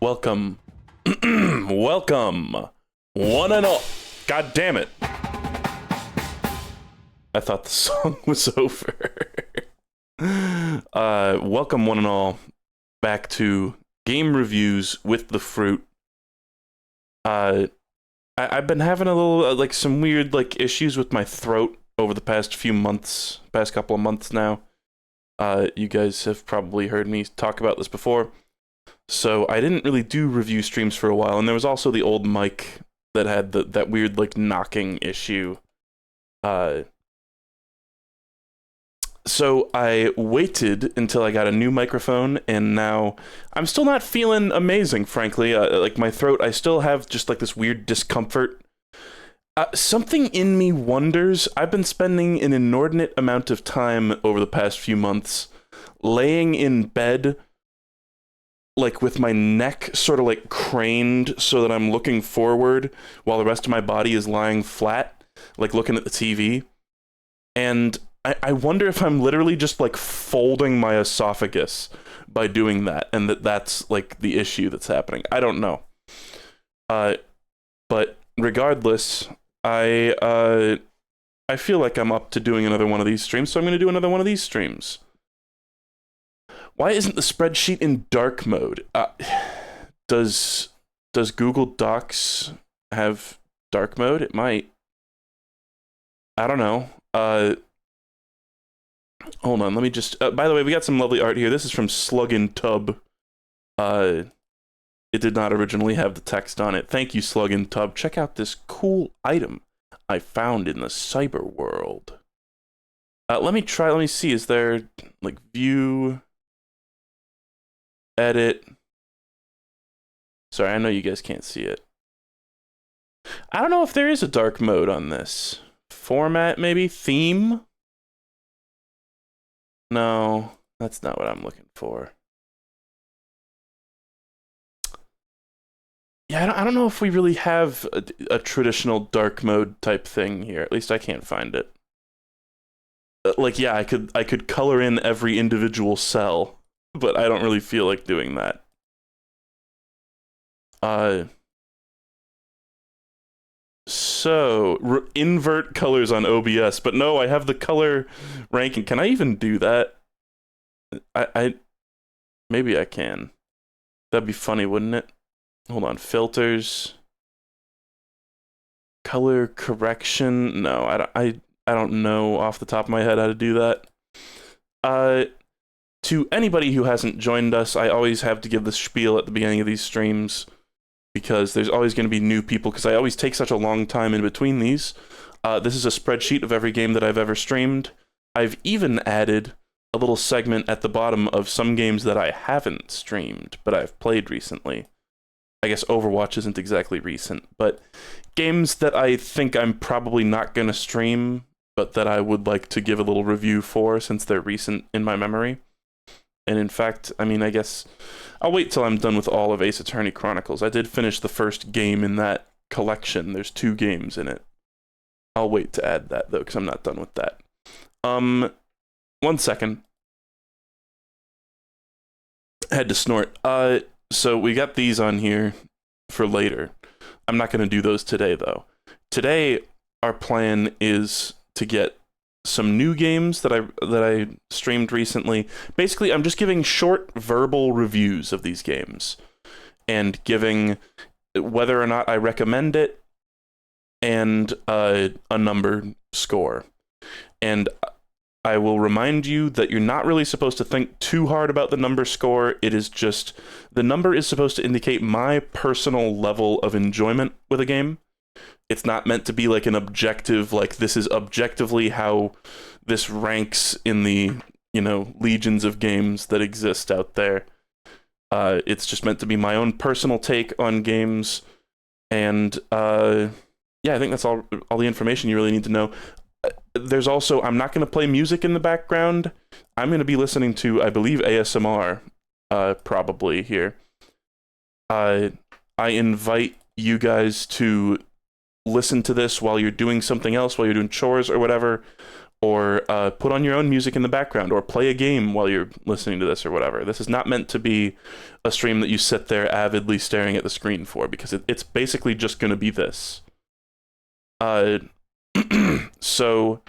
Welcome. Welcome. One and all. God damn it. I thought the song was over. Welcome one and all back to Game Reviews with the Fruit. I've been having a little, some weird, issues with my throat over the past couple of months now. You guys have probably heard me talk about this before. So I didn't really do review streams for a while, and there was also the old mic that had that weird, knocking issue. So I waited until I got a new microphone, and now I'm still not feeling amazing, frankly. My throat, I still have just, this weird discomfort. Something in me wonders. I've been spending an inordinate amount of time over the past few months laying in bed, with my neck sort of craned so that I'm looking forward while the rest of my body is lying flat, looking at the TV. And I wonder if I'm literally just folding my esophagus by doing that, and that's the issue that's happening. I don't know. But regardless, I feel like I'm up to doing another one of these streams, so I'm going to do another one of these streams. Why isn't the spreadsheet in dark mode? Does Google Docs have dark mode? It might. I don't know. Hold on, let me just... by the way, we got some lovely art here. This is from Sluggin Tub. It did not originally have the text on it. Thank you, Sluggin Tub. Check out this cool item I found in the cyber world. Let me see. Is there, view... edit. Sorry, I know you guys can't see it. I don't know if there is a dark mode on this. Format, maybe? Theme? No, that's not what I'm looking for. Yeah, I don't know if we really have a traditional dark mode type thing here. At least I can't find it. Yeah, I could color in every individual cell, but I don't really feel like doing that. So, invert colors on OBS, but no, I have the color ranking. Can I even do that? Maybe I can. That'd be funny, wouldn't it? Hold on, filters. Color correction. No, I don't know off the top of my head how to do that. To anybody who hasn't joined us, I always have to give the spiel at the beginning of these streams, because there's always going to be new people, because I always take such a long time in between these. This is a spreadsheet of every game that I've ever streamed. I've even added a little segment at the bottom of some games that I haven't streamed, but I've played recently. I guess Overwatch isn't exactly recent, but games that I think I'm probably not going to stream, but that I would like to give a little review for, since they're recent in my memory. And in fact, I guess I'll wait till I'm done with all of Ace Attorney Chronicles. I did finish the first game in that collection. There's 2 games in it. I'll wait to add that, though, because I'm not done with that. 1 second. I had to snort. So we got these on here for later. I'm not going to do those today, though. Today, our plan is to get some new games that I streamed recently. Basically, I'm just giving short verbal reviews of these games and giving whether or not I recommend it and a number score. And I will remind you that you're not really supposed to think too hard about the number score. It is just, the number is supposed to indicate my personal level of enjoyment with a game. It's not meant to be an objective, this is objectively how this ranks in the, legions of games that exist out there. It's just meant to be my own personal take on games. And, yeah, I think that's all the information you really need to know. There's also, I'm not going to play music in the background. I'm going to be listening to, I believe, ASMR, probably here. I invite you guys to listen to this while you're doing something else, while you're doing chores or whatever, or put on your own music in the background, or play a game while you're listening to this or whatever. This is not meant to be a stream that you sit there avidly staring at the screen for, because it's basically just going to be this. So,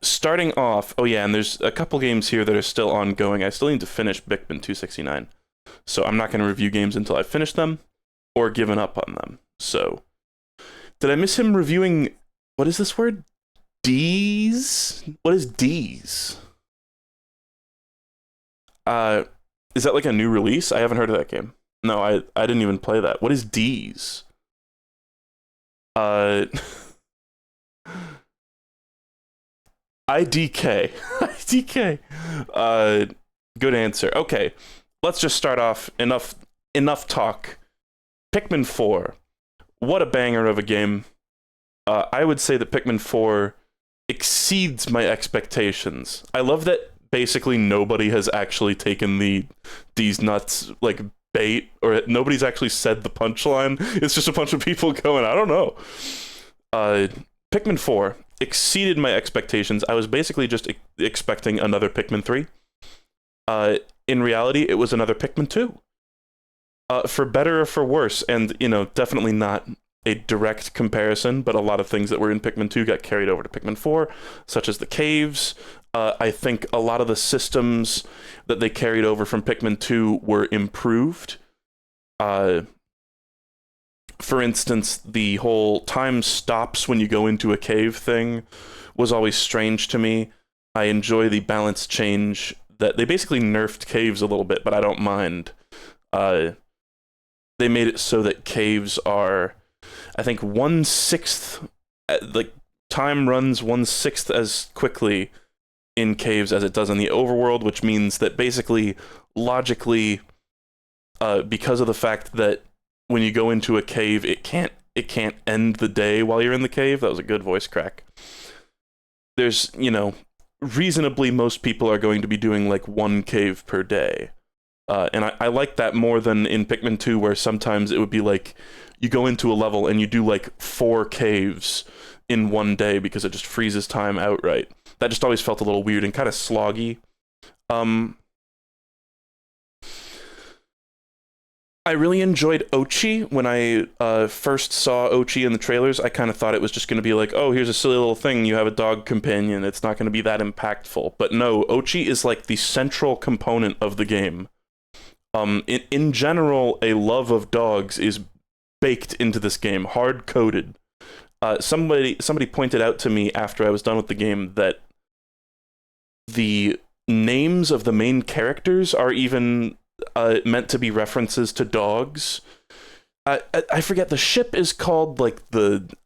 starting off, oh yeah, and there's a couple games here that are still ongoing. I still need to finish Pikmin 269. So I'm not going to review games until I've finished them, or given up on them. So, did I miss him reviewing, what is this word? D's? What is D's? Is that like a new release? I haven't heard of that game. No, I didn't even play that. What is D's? IDK. IDK. Good answer. Okay, let's just start off. Enough talk. Pikmin 4. What a banger of a game. I would say that Pikmin 4 exceeds my expectations. I love that basically nobody has actually taken these nuts like bait, or nobody's actually said the punchline. It's just a bunch of people going, I don't know. Pikmin 4 exceeded my expectations. I was basically just expecting another Pikmin 3. In reality, it was another Pikmin 2. For better or for worse, and, definitely not a direct comparison, but a lot of things that were in Pikmin 2 got carried over to Pikmin 4, such as the caves. I think a lot of the systems that they carried over from Pikmin 2 were improved. For instance, the whole time stops when you go into a cave thing was always strange to me. I enjoy the balance change that they basically nerfed caves a little bit, but I don't mind. They made it so that caves are, I think, 1/6, like, time runs 1/6 as quickly in caves as it does in the overworld, which means that basically, logically, because of the fact that when you go into a cave, it can't end the day while you're in the cave. That was a good voice crack. There's, reasonably most people are going to be doing like one cave per day. And I like that more than in Pikmin 2, where sometimes it would be like you go into a level and you do like 4 caves in one day because it just freezes time outright. That just always felt a little weird and kind of sloggy. I really enjoyed Oatchi. When I first saw Oatchi in the trailers, I kind of thought it was just going to be like, oh, here's a silly little thing, you have a dog companion, it's not going to be that impactful. But no, Oatchi is like the central component of the game. In general, a love of dogs is baked into this game, hard-coded. Somebody pointed out to me after I was done with the game that the names of the main characters are even meant to be references to dogs. I forget, the ship is called like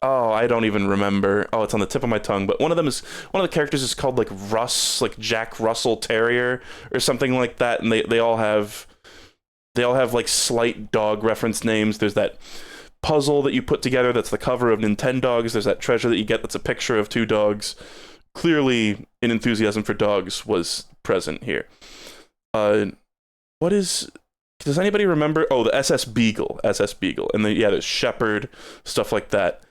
I don't even remember. Oh, it's on the tip of my tongue. But one of the characters is called like Russ, like Jack Russell Terrier or something like that. And they all have like slight dog reference names. There's that puzzle that you put together that's the cover of Nintendogs. There's that treasure that you get that's a picture of 2 dogs. Clearly, an enthusiasm for dogs was present here. Does anybody remember? Oh, the SS Beagle. And there's Shepherd, stuff like that.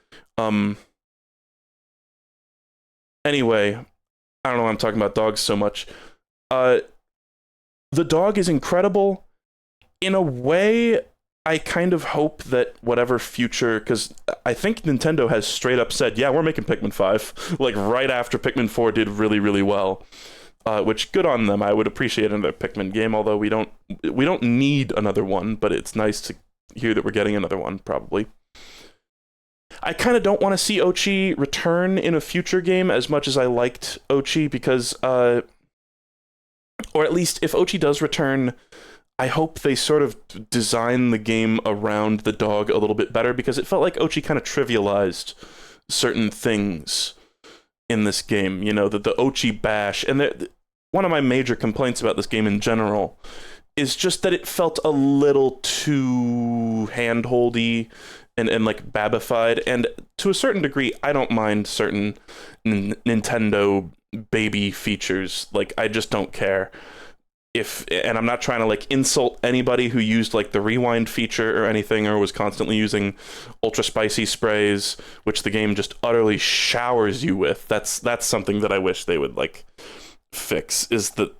Anyway, I don't know why I'm talking about dogs so much. The dog is incredible. In a way, I kind of hope that whatever future, because I think Nintendo has straight up said, yeah, we're making Pikmin 5, like right after Pikmin 4 did really, really well. Which, good on them. I would appreciate another Pikmin game, although we don't need another one, but it's nice to hear that we're getting another one, probably. I kind of don't want to see Oatchi return in a future game as much as I liked Oatchi, because, or at least if Oatchi does return, I hope they sort of design the game around the dog a little bit better, because it felt like Oatchi kind of trivialized certain things in this game. The Oatchi bash, and one of my major complaints about this game in general is just that it felt a little too hand-holdy and like babified, and to a certain degree, I don't mind certain Nintendo baby features. Like, I just don't care. and I'm not trying to like insult anybody who used like the rewind feature or anything, or was constantly using ultra spicy sprays, which the game just utterly showers you with. That's something that I wish they would like fix, is that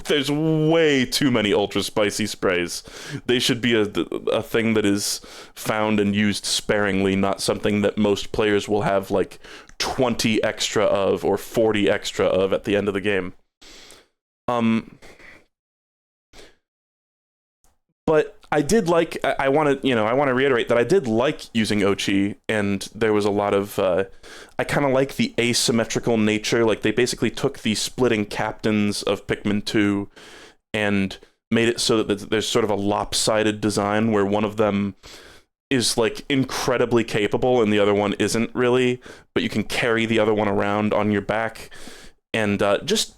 there's way too many ultra spicy sprays. They should be a thing that is found and used sparingly, not something that most players will have like 20 extra of or 40 extra of at the end of the game. But I did like, I want to reiterate that I did like using Ochi, and there was a lot of, I kind of like the asymmetrical nature. Like, they basically took the splitting captains of Pikmin 2 and made it so that there's sort of a lopsided design where one of them is, like, incredibly capable and the other one isn't really, but you can carry the other one around on your back. And just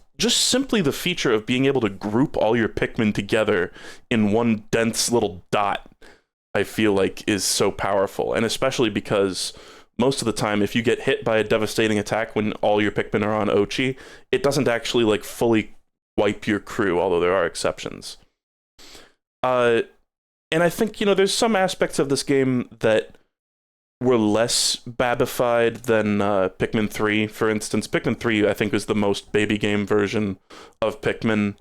simply the feature of being able to group all your Pikmin together in one dense little dot, I feel like is so powerful. And especially because most of the time, if you get hit by a devastating attack when all your Pikmin are on Ochi, it doesn't actually like fully wipe your crew, although there are exceptions. And I think, there's some aspects of this game that were less babified than Pikmin 3, for instance. Pikmin 3, I think, was the most baby game version of Pikmin.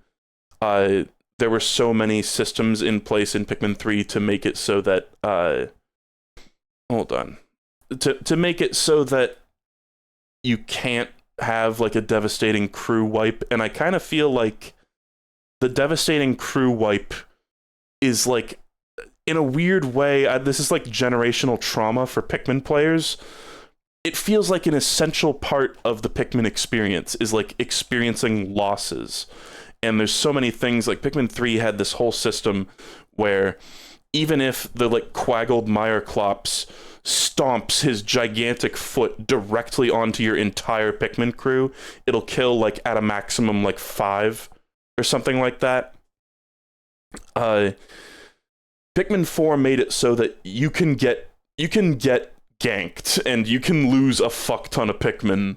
There were so many systems in place in Pikmin 3 to make it so that... hold on. To make it so that you can't have, like, a devastating crew wipe, and I kind of feel like the devastating crew wipe is, like, in a weird way, this is like generational trauma for Pikmin players. It feels like an essential part of the Pikmin experience is like experiencing losses. And there's so many things, like Pikmin 3 had this whole system where even if the like Quaggled Meyerklops stomps his gigantic foot directly onto your entire Pikmin crew, it'll kill like at a maximum like 5 or something like that. Pikmin 4 made it so that you can get ganked and you can lose a fuck ton of Pikmin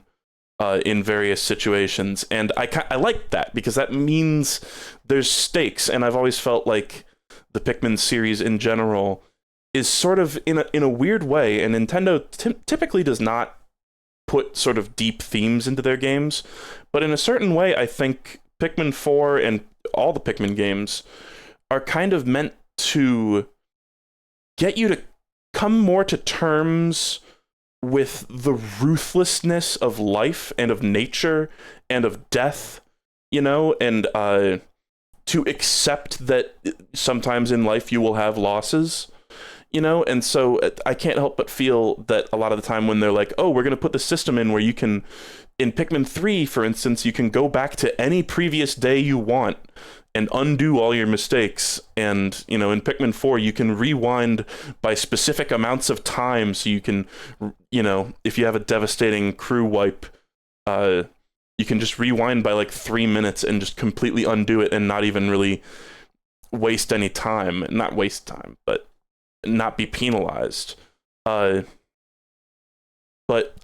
in various situations, and I like that because that means there's stakes. And I've always felt like the Pikmin series in general is sort of in a weird way, and Nintendo typically does not put sort of deep themes into their games, but in a certain way, I think Pikmin 4 and all the Pikmin games are kind of meant to get you to come more to terms with the ruthlessness of life and of nature and of death, and to accept that sometimes in life you will have losses, and so I can't help but feel that a lot of the time when they're like, oh, we're going to put the system in where you can, in Pikmin 3, for instance, you can go back to any previous day you want and undo all your mistakes. And, in Pikmin 4, you can rewind by specific amounts of time. So you can, if you have a devastating crew wipe, you can just rewind by like 3 minutes and just completely undo it and not even really waste any time. Not waste time, but not be penalized. But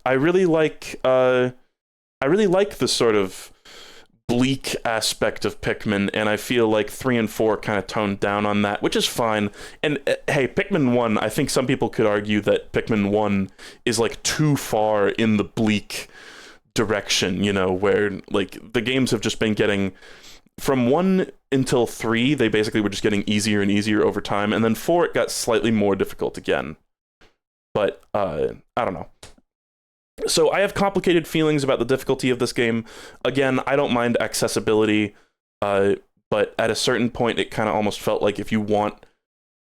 I really like the sort of bleak aspect of Pikmin, and I feel like 3 and 4 kind of toned down on that, which is fine. And hey, Pikmin 1, I think some people could argue that Pikmin 1 is like too far in the bleak direction, where like the games have just been getting from 1 until 3, they basically were just getting easier and easier over time, and then 4 it got slightly more difficult again. But I don't know. So I have complicated feelings about the difficulty of this game. Again, I don't mind accessibility, but at a certain point, it kind of almost felt like if you want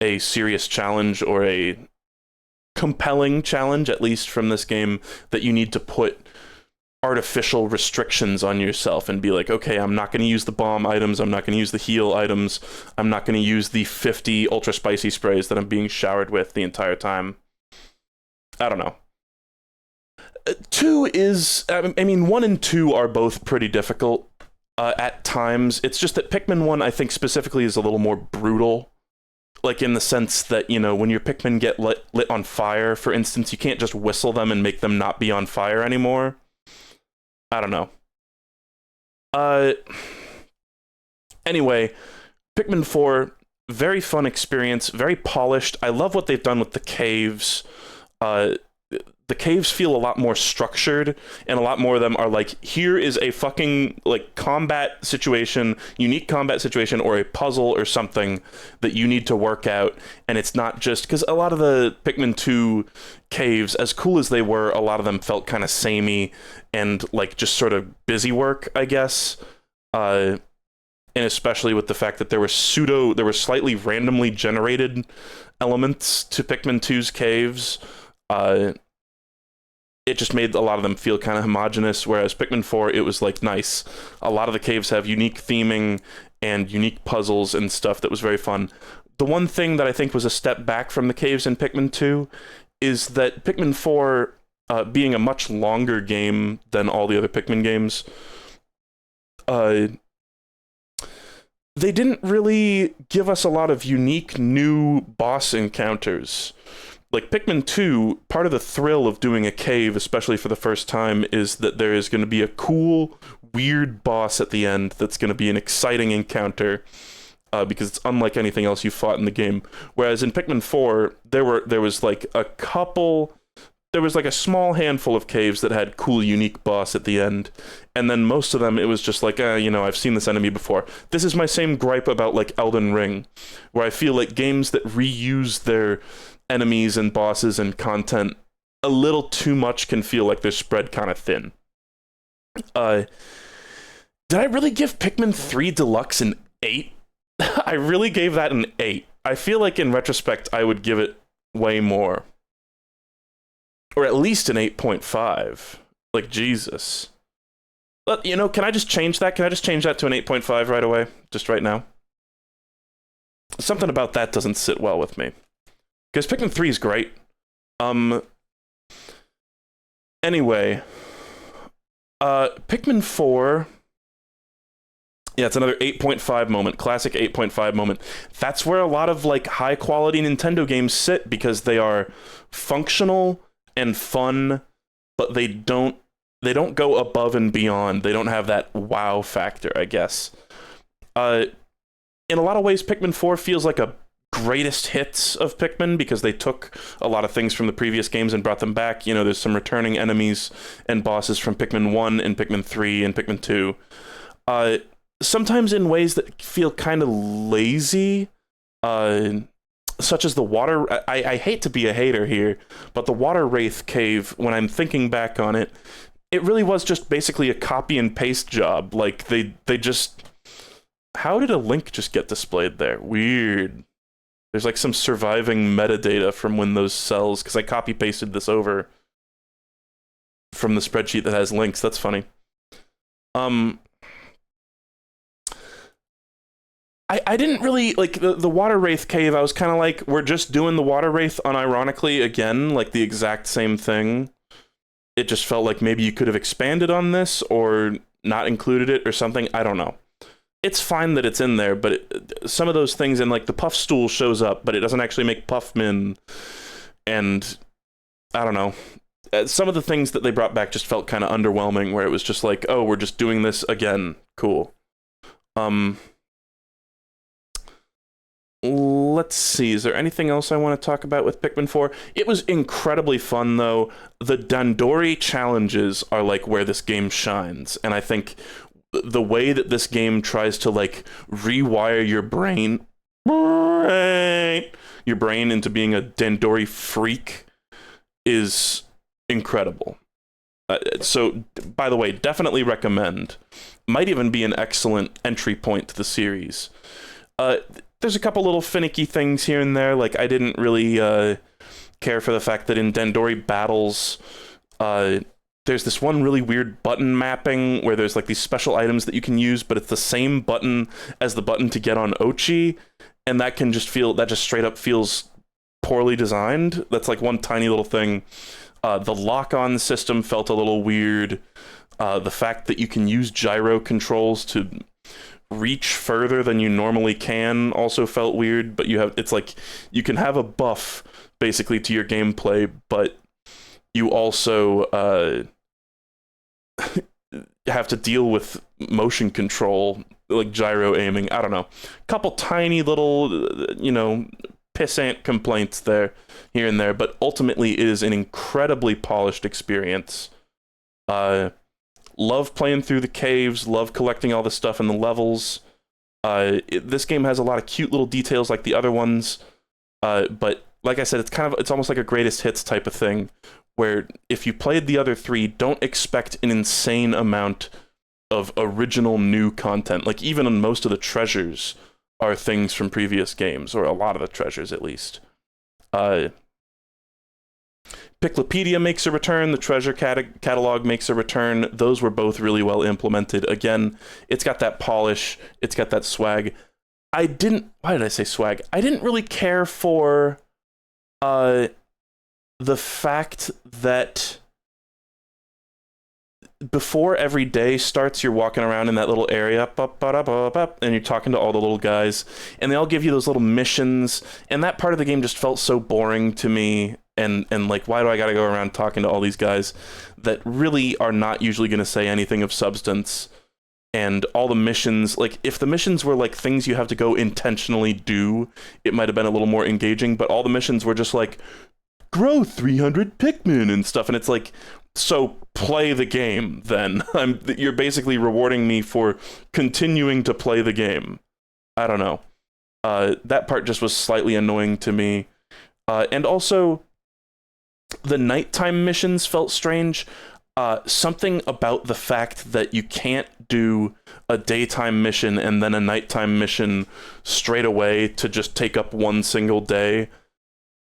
a serious challenge or a compelling challenge, at least from this game, that you need to put artificial restrictions on yourself and be like, okay, I'm not going to use the bomb items, I'm not going to use the heal items, I'm not going to use the 50 ultra spicy sprays that I'm being showered with the entire time. I don't know. 2 is, 1 and 2 are both pretty difficult at times. It's just that Pikmin 1, I think specifically, is a little more brutal. Like in the sense that, when your Pikmin get lit on fire, for instance, you can't just whistle them and make them not be on fire anymore. I don't know. Anyway, Pikmin 4, very fun experience, very polished. I love what they've done with the caves. Uh, the caves feel a lot more structured, and a lot more of them are like, here is a fucking like combat situation, unique combat situation, or a puzzle or something that you need to work out. And it's not just because a lot of the Pikmin 2 caves, as cool as they were, a lot of them felt kind of samey and like just sort of busy work, I guess. And especially with the fact that there were slightly randomly generated elements to Pikmin 2's caves. It just made a lot of them feel kind of homogenous, whereas Pikmin 4, it was like nice. A lot of the caves have unique theming and unique puzzles and stuff that was very fun. The one thing that I think was a step back from the caves in Pikmin 2 is that Pikmin 4, being a much longer game than all the other Pikmin games, they didn't really give us a lot of unique new boss encounters. Like Pikmin 2, part of the thrill of doing a cave, especially for the first time, is that there is going to be a cool, weird boss at the end that's going to be an exciting encounter, because it's unlike anything else you fought in the game. Whereas in Pikmin 4, there was like a small handful of caves that had cool, unique boss at the end, and then most of them, it was just like, I've seen this enemy before. This is my same gripe about like Elden Ring, where I feel like games that reuse their enemies and bosses and content a little too much can feel like they're spread kind of thin. Did I really give Pikmin 3 Deluxe an 8? I really gave that an 8. I feel like in retrospect I would give it way more. Or at least an 8.5. Like, Jesus. But, can I just change that? Can I just change that to an 8.5 right away? Just right now? Something about that doesn't sit well with me. Because Pikmin 3 is great. Anyway. Pikmin 4... Yeah, it's another 8.5 moment. Classic 8.5 moment. That's where a lot of, like, high-quality Nintendo games sit, because they are functional and fun, but they don't go above and beyond. They don't have that wow factor, I guess. In a lot of ways, Pikmin 4 feels like a greatest hits of Pikmin, because they took a lot of things from the previous games and brought them back. There's some returning enemies and bosses from Pikmin 1 and Pikmin 3 and Pikmin 2. Sometimes in ways that feel kind of lazy, such as the water... I hate to be a hater here, but the Water Wraith Cave, when I'm thinking back on it, it really was just basically a copy and paste job. Like, they just... How did a link just get displayed there? Weird. There's like some surviving metadata from when those cells... Because I copy-pasted this over from the spreadsheet that has links. That's funny. I didn't really, like, the Water Wraith Cave, I was kind of like, we're just doing the Water Wraith unironically again, like the exact same thing. It just felt like maybe you could have expanded on this, or not included it, or something. I don't know. It's fine that it's in there, but some of those things, and like the Puff Stool shows up, but it doesn't actually make Puffmin, and I don't know. Some of the things that they brought back just felt kind of underwhelming, where it was just like, oh, we're just doing this again. Cool. Let's see, is there anything else I want to talk about with Pikmin 4? It was incredibly fun, though. The Dandori challenges are, like, where this game shines. And I think the way that this game tries to, like, rewire your brain into being a Dandori freak is incredible. So, by the way, definitely recommend. Might even be an excellent entry point to the series. There's a couple little finicky things here and there. Like, I didn't really care for the fact that in Dandori battles, there's this one really weird button mapping where there's like these special items that you can use, but it's the same button as the button to get on Ochi, and that just straight up feels poorly designed. That's like one tiny little thing. The lock-on system felt a little weird. The fact that you can use gyro controls to reach further than you normally can also felt weird, but it's like you can have a buff basically to your gameplay, but you also have to deal with motion control, like gyro aiming. I don't know. Couple tiny little, pissant complaints here and there, but ultimately it is an incredibly polished experience. Love playing through the caves, love collecting all the stuff in the levels. This game has a lot of cute little details like the other ones, but like I said, it's almost like a greatest hits type of thing, where if you played the other three, don't expect an insane amount of original new content. Like, even on most of the treasures are things from previous games, or a lot of the treasures at least. Piclopedia makes a return, the treasure catalog makes a return. Those were both really well implemented. Again, it's got that polish, it's got that swag. Why did I say swag? I didn't really care for the fact that before every day starts, you're walking around in that little area, and you're talking to all the little guys, and they all give you those little missions, and that part of the game just felt so boring to me, and like, why do I gotta go around talking to all these guys that really are not usually gonna say anything of substance? And all the missions, like, if the missions were like things you have to go intentionally do, it might have been a little more engaging, but all the missions were just like, grow 300 Pikmin and stuff, and it's like, so play the game then. You're basically rewarding me for continuing to play the game. I don't know. That part just was slightly annoying to me. And also, the nighttime missions felt strange. Something about the fact that you can't do a daytime mission and then a nighttime mission straight away to just take up one single day.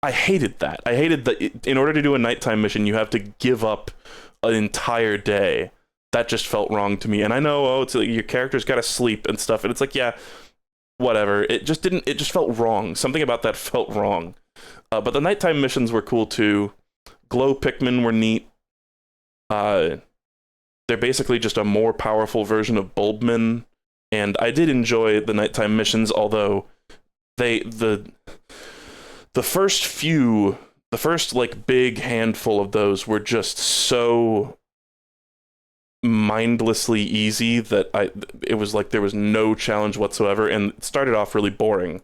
I hated that. I hated that in order to do a nighttime mission, you have to give up an entire day. That just felt wrong to me. And I know, it's like your character's got to sleep and stuff. And it's like, yeah, whatever. It just felt wrong. Something about that felt wrong. But the nighttime missions were cool too. Glow Pikmin were neat. They're basically just a more powerful version of Bulbmin. And I did enjoy the nighttime missions, although the first like big handful of those were just so mindlessly easy that it was like there was no challenge whatsoever, and it started off really boring.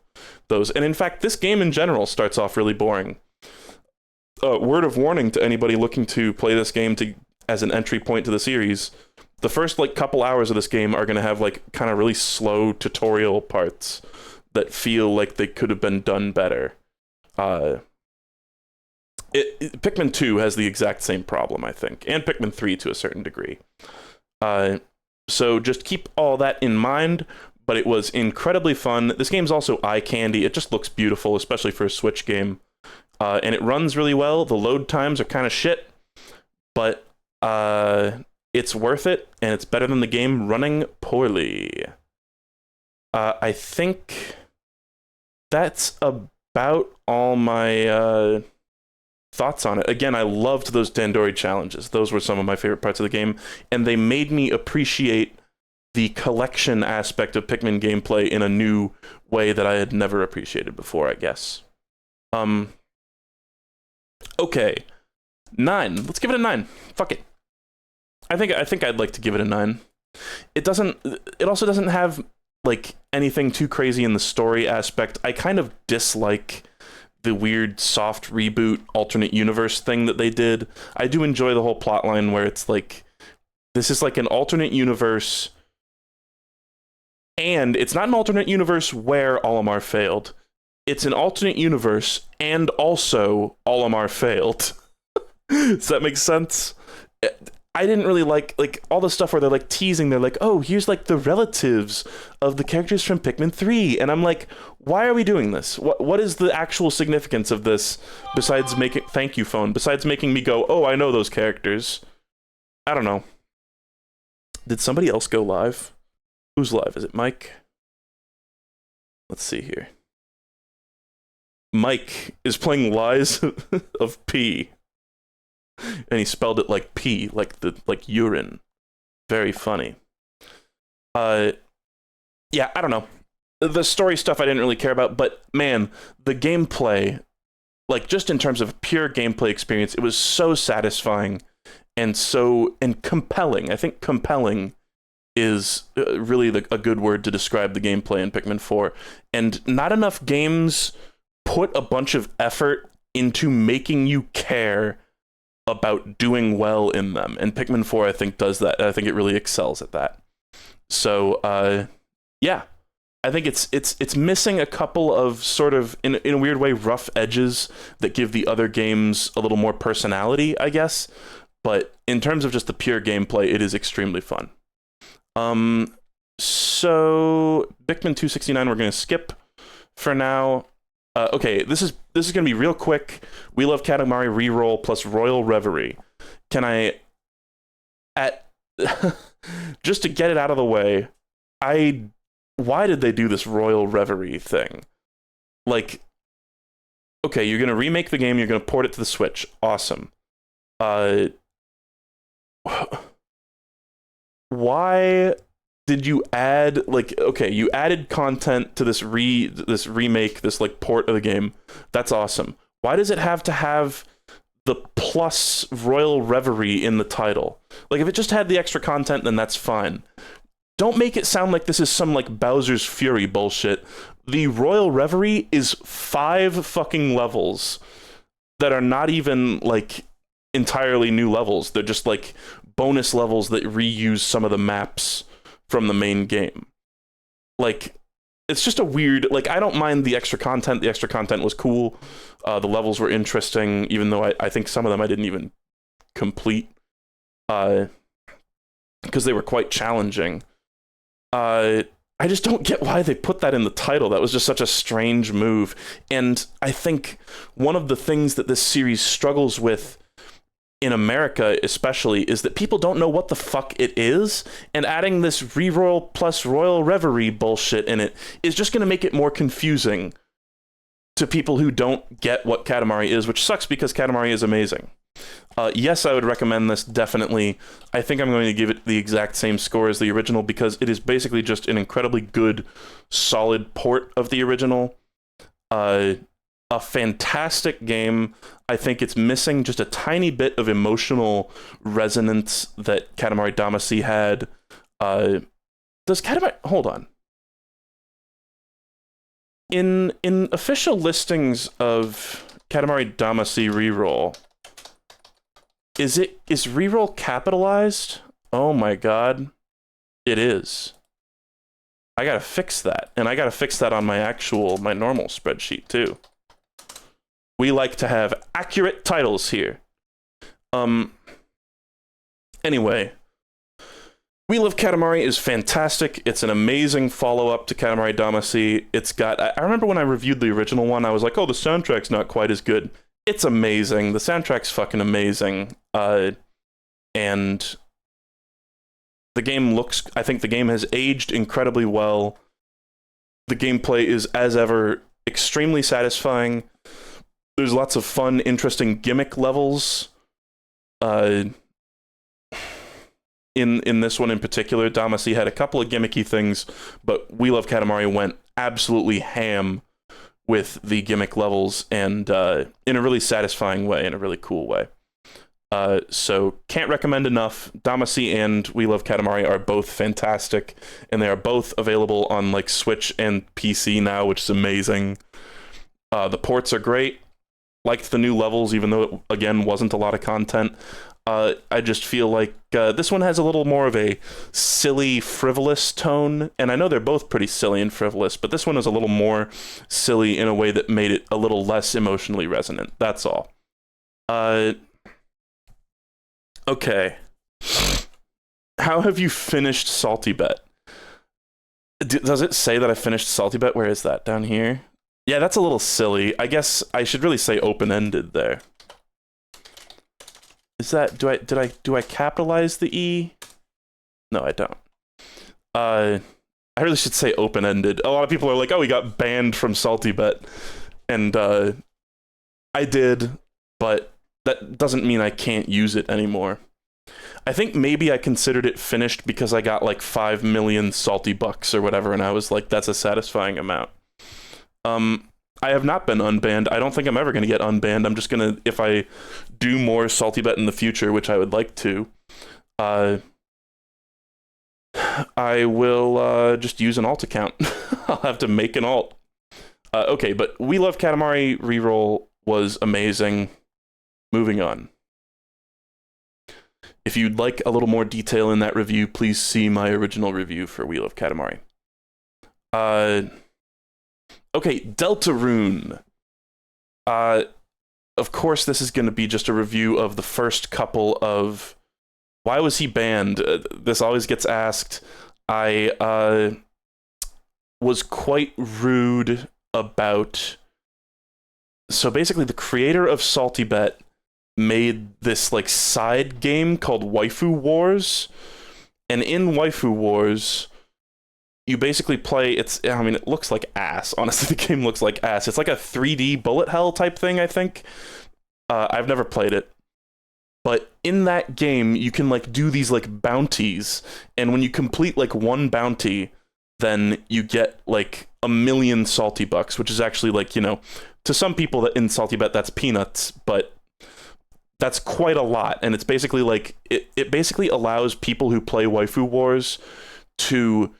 And in fact, this game in general starts off really boring. Word of warning to anybody looking to play this game as an entry point to the series: the first like couple hours of this game are going to have like kind of really slow tutorial parts that feel like they could have been done better. Pikmin 2 has the exact same problem, I think, and Pikmin 3 to a certain degree. So just keep all that in mind, but it was incredibly fun. This game's also eye candy. It just looks beautiful, especially for a Switch game. And it runs really well. The load times are kind of shit, but it's worth it, and it's better than the game running poorly. I think that's about all my thoughts on it. Again, I loved those Dandori challenges. Those were some of my favorite parts of the game, and they made me appreciate the collection aspect of Pikmin gameplay in a new way that I had never appreciated before, I guess. Okay. 9. Let's give it a 9. Fuck it. I think I'd like to give it a 9. It also doesn't have like anything too crazy in the story aspect. I kind of dislike the weird soft reboot alternate universe thing that they did. I do enjoy the whole plotline where it's like, this is like an alternate universe, and it's not an alternate universe where Olimar failed. It's an alternate universe, and also Olimar failed. Does that make sense? I didn't really like all the stuff where they're like teasing. They're like, oh, here's like the relatives of the characters from Pikmin 3. And I'm like, why are we doing this? What is the actual significance of this besides making, thank you phone, besides making me go, oh, I know those characters. I don't know. Did somebody else go live? Who's live? Is it Mike? Let's see here. Mike is playing Lies of P. And he spelled it like pee, like urine. Very funny. Yeah, I don't know. The story stuff I didn't really care about, but man, the gameplay, like just in terms of pure gameplay experience, it was so satisfying. and compelling. I think compelling is really a good word to describe the gameplay in Pikmin 4. And not enough games put a bunch of effort into making you care about doing well in them. And Pikmin 4, I think, does that. I think it really excels at that. So, yeah. I think it's missing a couple of sort of, in a weird way, rough edges that give the other games a little more personality, I guess. But in terms of just the pure gameplay, it is extremely fun. So Pikmin 269 we're going to skip for now. Okay, this is going to be real quick. We Love Katamari Reroll plus Royal Reverie. Can I just to get it out of the way, why did they do this Royal Reverie thing? Like, okay, you're going to remake the game, you're going to port it to the Switch. Awesome. Why did you add, like, okay, you added content to this remake, this like port of the game. That's awesome. Why does it have to have the plus Royal Reverie in the title? Like, if it just had the extra content, then that's fine. Don't make it sound like this is some like Bowser's Fury bullshit. The Royal Reverie is 5 fucking levels that are not even like entirely new levels. They're just like bonus levels that reuse some of the maps from the main game. Like, it's just a weird, like, I don't mind the extra content. The extra content was cool. The levels were interesting, even though I think some of them I didn't even complete because they were quite challenging. I just don't get why they put that in the title. That was just such a strange move. And I think one of the things that this series struggles with in America especially is that people don't know what the fuck it is, and adding this reroll plus Royal Reverie bullshit in it is just going to make it more confusing to people who don't get what Katamari is, which sucks because Katamari is amazing. Yes, I would recommend this, definitely. I think I'm going to give it the exact same score as the original because it is basically just an incredibly good, solid port of the original. A fantastic game. I think it's missing just a tiny bit of emotional resonance that Katamari Damacy had. Does Katamari... Hold on. In official listings of Katamari Damacy Reroll, is Reroll capitalized? Oh my god. It is. I gotta fix that. And I gotta fix that on my normal spreadsheet too. We like to have accurate titles here. Anyway, We Love Katamari is fantastic. It's an amazing follow-up to Katamari Damacy. It's got... I remember when I reviewed the original one, I was like, oh, the soundtrack's not quite as good. It's amazing. The soundtrack's fucking amazing. And the game looks... I think the game has aged incredibly well. The gameplay is, as ever, extremely satisfying. There's lots of fun, interesting gimmick levels. In this one in particular, Damacy had a couple of gimmicky things, but We Love Katamari went absolutely ham with the gimmick levels, and in a really satisfying way, in a really cool way. So can't recommend enough. Damacy and We Love Katamari are both fantastic, and they are both available on like Switch and PC now, which is amazing. The ports are great. Liked the new levels, even though it, again, wasn't a lot of content. I just feel like this one has a little more of a silly, frivolous tone, and I know they're both pretty silly and frivolous, but this one is a little more silly in a way that made it a little less emotionally resonant. That's all. Okay. How have you finished Salty Bet? Does it say that I finished Salty Bet? Where is that? Down here? Yeah, that's a little silly. I guess I should really say open-ended there. Is that... Do I capitalize the E? No, I don't. I really should say open-ended. A lot of people are like, oh, he got banned from Salty Bet. And I did, but that doesn't mean I can't use it anymore. I think maybe I considered it finished because I got like 5 million salty bucks or whatever, and I was like, that's a satisfying amount. I have not been unbanned. I don't think I'm ever going to get unbanned. I'm just going to, if I do more Salty Bet in the future, which I would like to, I will just use an alt account. I'll have to make an alt. Okay, but We Love Katamari reroll was amazing. Moving on. If you'd like a little more detail in that review, please see my original review for We Love Katamari. Okay, Deltarune. Of course, this is going to be just a review of the first couple of... Why was he banned? This always gets asked. I was quite rude about... So basically, the creator of Salty Bet made this like side game called Waifu Wars, and in Waifu Wars, you basically play. It looks like ass. Honestly, the game looks like ass. It's like a 3D bullet hell type thing. I think. I've never played it, but in that game, you can like do these like bounties, and when you complete like one bounty, then you get like 1 million salty bucks, which is actually like, you know, to some people that in Salty Bet that's peanuts, but that's quite a lot. And it's basically like it basically allows people who play Waifu Wars to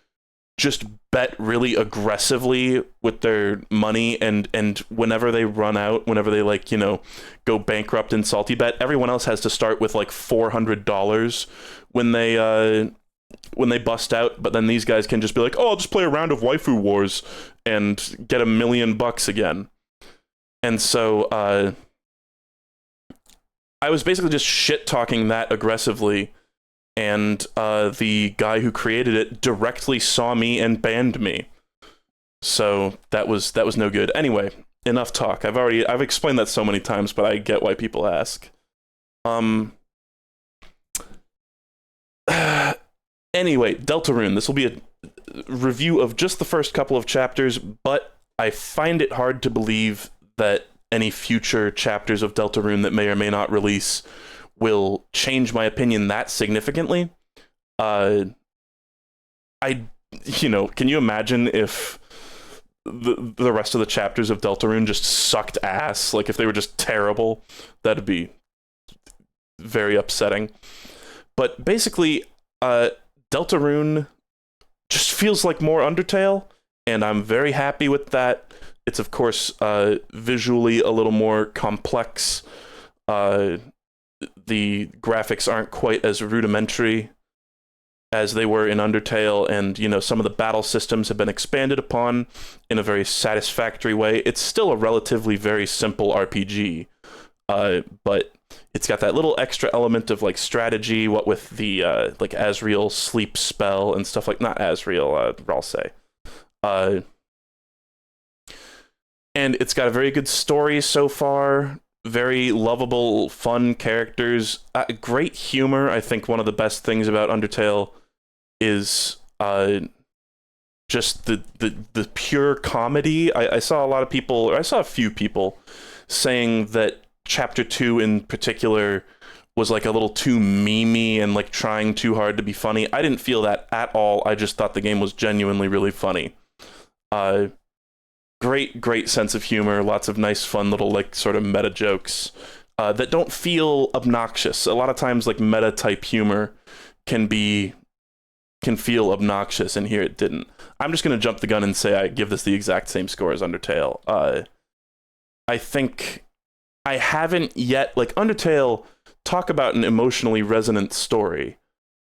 just bet really aggressively with their money, and whenever they run out, whenever they like, you know, go bankrupt in Salty Bet, everyone else has to start with like $400 when they bust out. But then these guys can just be like, oh, I'll just play a round of Waifu Wars and get $1 million again. And so I was basically just shit talking that aggressively, and the guy who created it directly saw me and banned me. So that was no good. Anyway, enough talk. I've explained that so many times, but I get why people ask. Anyway, Deltarune. This will be a review of just the first couple of chapters, but I find it hard to believe that any future chapters of Deltarune that may or may not release will change my opinion that significantly. Can you imagine if the rest of the chapters of Deltarune just sucked ass? Like if they were just terrible, that'd be very upsetting. But basically, Deltarune just feels like more Undertale, and I'm very happy with that. It's, of course, visually a little more complex. The graphics aren't quite as rudimentary as they were in Undertale, and, you know, some of the battle systems have been expanded upon in a very satisfactory way. It's still a relatively very simple RPG, but it's got that little extra element of, like, strategy, what with the, like, Asriel sleep spell and stuff like... Not Asriel, Ralsei. And it's got a very good story so far. Very lovable, fun characters. Great humor. I think one of the best things about Undertale is just the pure comedy. I saw a few people saying that Chapter 2 in particular was like a little too memey and like trying too hard to be funny. I didn't feel that at all. I just thought the game was genuinely really funny. Great sense of humor, lots of nice, fun little, like, sort of meta jokes that don't feel obnoxious. A lot of times, like, meta-type humor can feel obnoxious, and here it didn't. I'm just going to jump the gun and say I give this the exact same score as Undertale. I think I haven't yet... Like, Undertale, talk about an emotionally resonant story,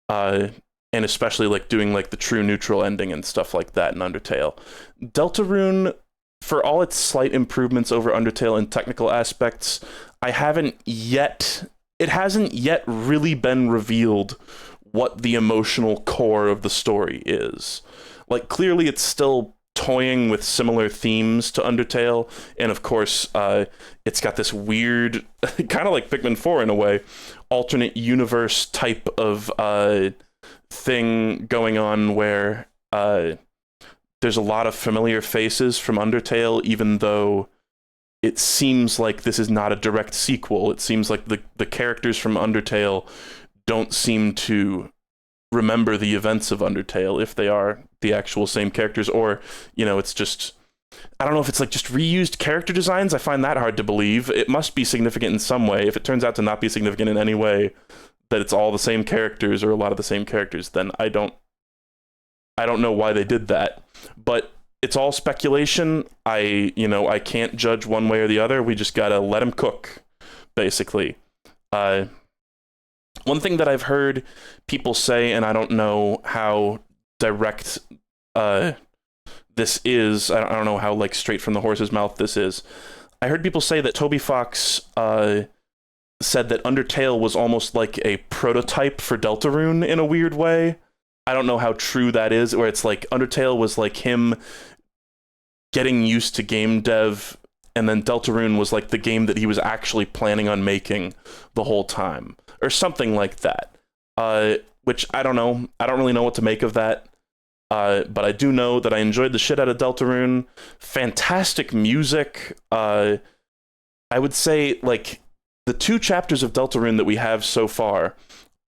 and especially, like, doing, like, the true neutral ending and stuff like that in Undertale. Deltarune... For all its slight improvements over Undertale in technical aspects, it hasn't yet really been revealed what the emotional core of the story is. Like, clearly it's still toying with similar themes to Undertale, and of course, it's got this weird, kind of like Pikmin 4 in a way, alternate universe type of thing going on where... there's a lot of familiar faces from Undertale, even though it seems like this is not a direct sequel. It seems like the characters from Undertale don't seem to remember the events of Undertale if they are the actual same characters, or, you know, it's just I don't know if it's like just reused character designs. I find that hard to believe. It must be significant in some way. If it turns out to not be significant in any way, that it's all the same characters or a lot of the same characters, then I don't know why they did that. But it's all speculation. I can't judge one way or the other. We just gotta let him cook, basically. One thing that I've heard people say, and I don't know how direct this is. I don't know how like straight from the horse's mouth this is. I heard people say that Toby Fox said that Undertale was almost like a prototype for Deltarune in a weird way. I don't know how true that is, where it's like Undertale was like him getting used to game dev, and then Deltarune was like the game that he was actually planning on making the whole time, or something like that. Which I don't know. I don't really know what to make of that. But I do know that I enjoyed the shit out of Deltarune. Fantastic music. I would say like the 2 chapters of Deltarune that we have so far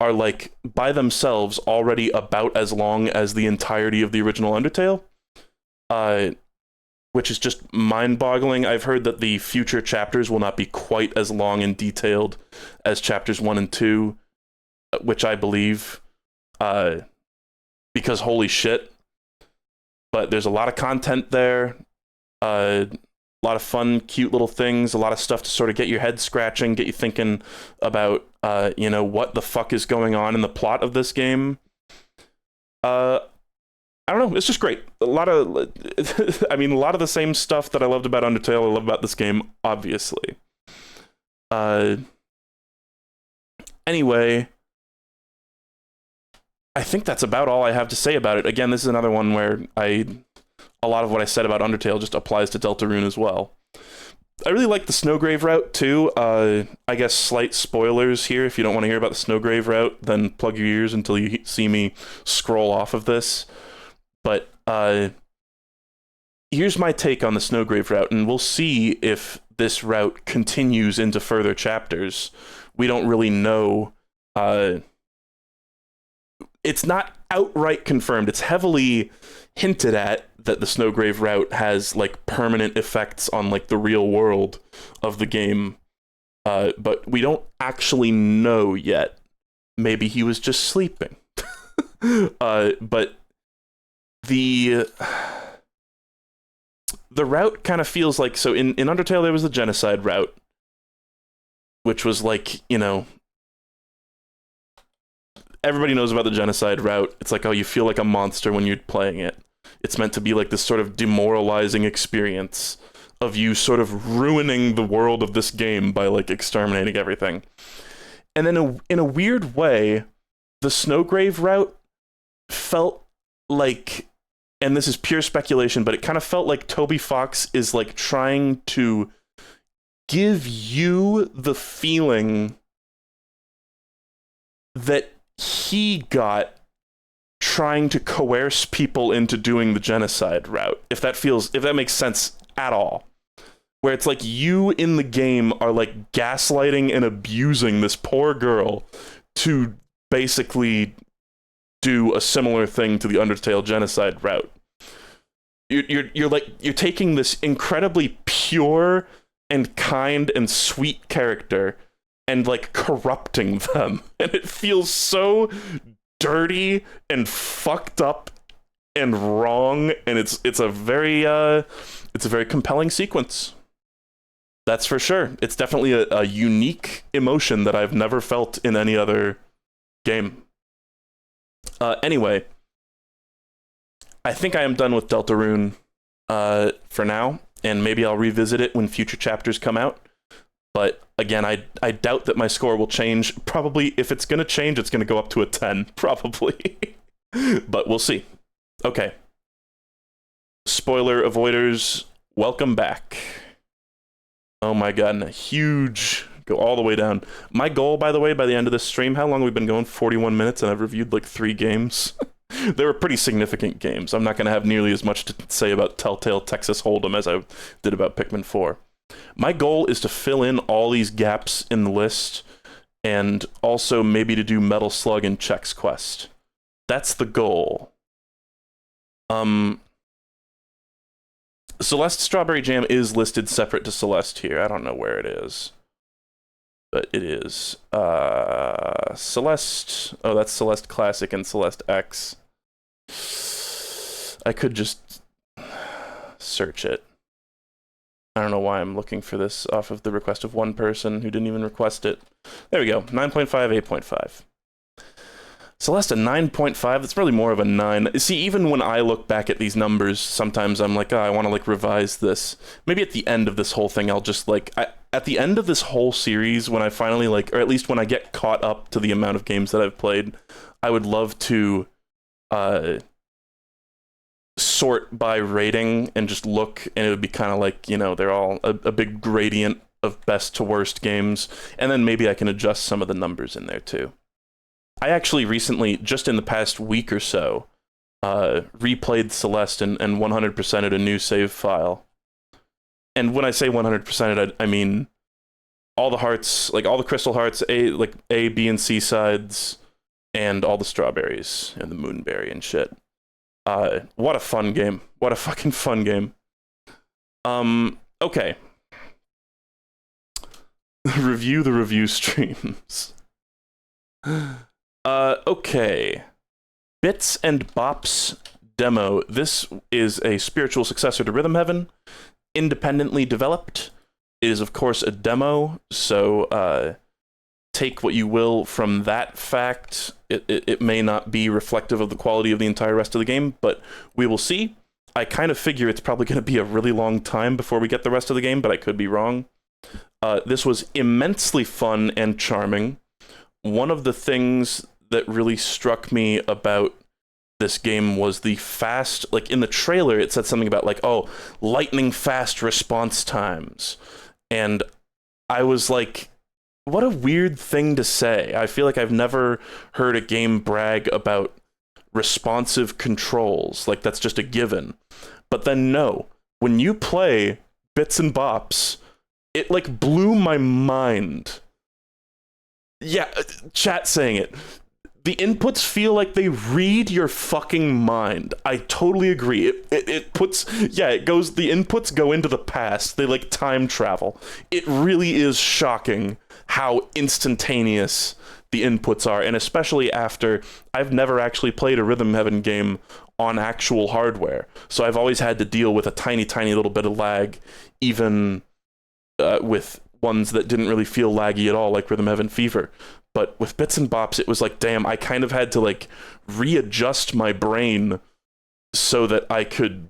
are like by themselves already about as long as the entirety of the original Undertale. Which is just mind-boggling. I've heard that the future chapters will not be quite as long and detailed as chapters 1 and 2, which I believe, because holy shit. But there's a lot of content there, a lot of fun, cute little things, a lot of stuff to sort of get your head scratching, get you thinking about, what the fuck is going on in the plot of this game. I don't know, it's just great. A lot of the same stuff that I loved about Undertale, I love about this game, obviously. Anyway, I think that's about all I have to say about it. Again, this is another one where a lot of what I said about Undertale just applies to Deltarune as well. I really like the Snowgrave route, too. I guess slight spoilers here. If you don't want to hear about the Snowgrave route, then plug your ears until you see me scroll off of this. But here's my take on the Snowgrave route, and we'll see if this route continues into further chapters. We don't really know. It's not outright confirmed. It's heavily hinted at that the Snowgrave route has like permanent effects on like the real world of the game. But we don't actually know yet. Maybe he was just sleeping. But the route kind of feels like, so in Undertale there was the genocide route, which was like, everybody knows about the genocide route. It's like, oh, you feel like a monster when you're playing it. It's meant to be like this sort of demoralizing experience of you sort of ruining the world of this game by like exterminating everything. And then in a weird way, the Snowgrave route felt like, and this is pure speculation, but it kind of felt like Toby Fox is like trying to give you the feeling that he got trying to coerce people into doing the genocide route. If that makes sense at all. Where it's like you in the game are like gaslighting and abusing this poor girl to basically do a similar thing to the Undertale genocide route. You're taking this incredibly pure and kind and sweet character and like corrupting them, and it feels so dirty and fucked up and wrong, and it's a very compelling sequence. That's for sure. It's definitely a unique emotion that I've never felt in any other game. Anyway, I think I am done with Deltarune for now, and maybe I'll revisit it when future chapters come out. But again, I doubt that my score will change. Probably, if it's going to change, it's going to go up to a 10, probably. But we'll see. Okay. Spoiler avoiders, welcome back. Oh my god, and a huge... Go all the way down. My goal, by the way, by the end of this stream, how long have we been going? 41 minutes, and I've reviewed like 3 games. They were pretty significant games. I'm not going to have nearly as much to say about Telltale Texas Hold'em as I did about Pikmin 4. My goal is to fill in all these gaps in the list, and also maybe to do Metal Slug and Chex Quest. That's the goal. Celeste Strawberry Jam is listed separate to Celeste here. I don't know where it is, but it is. Celeste. Oh, that's Celeste Classic and Celeste X. I could just search it. I don't know why I'm looking for this off of the request of one person who didn't even request it. There we go. 9.5, 8.5. Celeste a 9.5. That's really more of a 9. See, even when I look back at these numbers, sometimes I'm like, oh, I want to like revise this. Maybe at the end of this whole thing, I'll just like, at the end of this whole series, when I finally like, or at least when I get caught up to the amount of games that I've played, I would love to sort by rating and just look, and it would be kind of like, you know, they're all a big gradient of best to worst games, and then maybe I can adjust some of the numbers in there too. I actually recently, just in the past week or so, replayed Celeste and 100%ed a new save file. And when I say 100%ed, I mean all the hearts, like all the crystal hearts, A, B, and C sides, and all the strawberries and the moonberry and shit. What a fun game. What a fucking fun game. Okay. Review the review streams. Okay. Bits and Bops demo. This is a spiritual successor to Rhythm Heaven, independently developed. It is, of course, a demo, so take what you will from that fact. It may not be reflective of the quality of the entire rest of the game, but we will see. I kind of figure it's probably going to be a really long time before we get the rest of the game, but I could be wrong. This was immensely fun and charming. One of the things that really struck me about this game was the fast, like in the trailer, it said something about like, oh, lightning fast response times. And I was like, what a weird thing to say. I feel like I've never heard a game brag about responsive controls. Like that's just a given. But then no, when you play Bits and Bops, it like blew my mind. Yeah, chat saying it. The inputs feel like they read your fucking mind. I totally agree. It puts, yeah, it goes, the inputs go into the past. They like time travel. It really is shocking how instantaneous the inputs are, and especially after I've never actually played a Rhythm Heaven game on actual hardware. So I've always had to deal with a tiny, tiny little bit of lag, even with ones that didn't really feel laggy at all, like Rhythm Heaven Fever. But with Bits and Bops, it was like, damn, I kind of had to like readjust my brain so that I could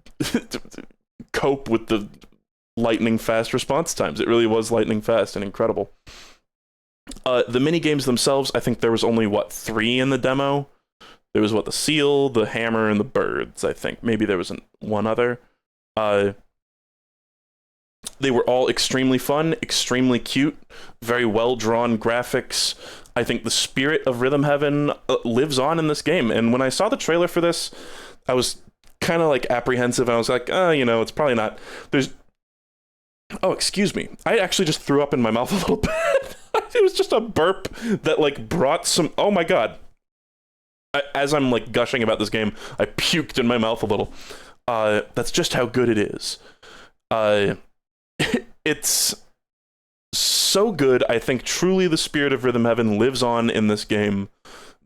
cope with the lightning fast response times. It really was lightning fast and incredible. The mini games themselves, I think there was only, 3 in the demo? There was, the seal, the hammer, and the birds, I think. Maybe there was one other. They were all extremely fun, extremely cute, very well-drawn graphics. I think the spirit of Rhythm Heaven lives on in this game. And when I saw the trailer for this, I was kind of like apprehensive. I was like, it's probably not. Oh, excuse me. I actually just threw up in my mouth a little bit. It was just a burp that like brought some. Oh my god. As I'm like gushing about this game, I puked in my mouth a little. That's just how good it is. It's so good. I think truly the spirit of Rhythm Heaven lives on in this game.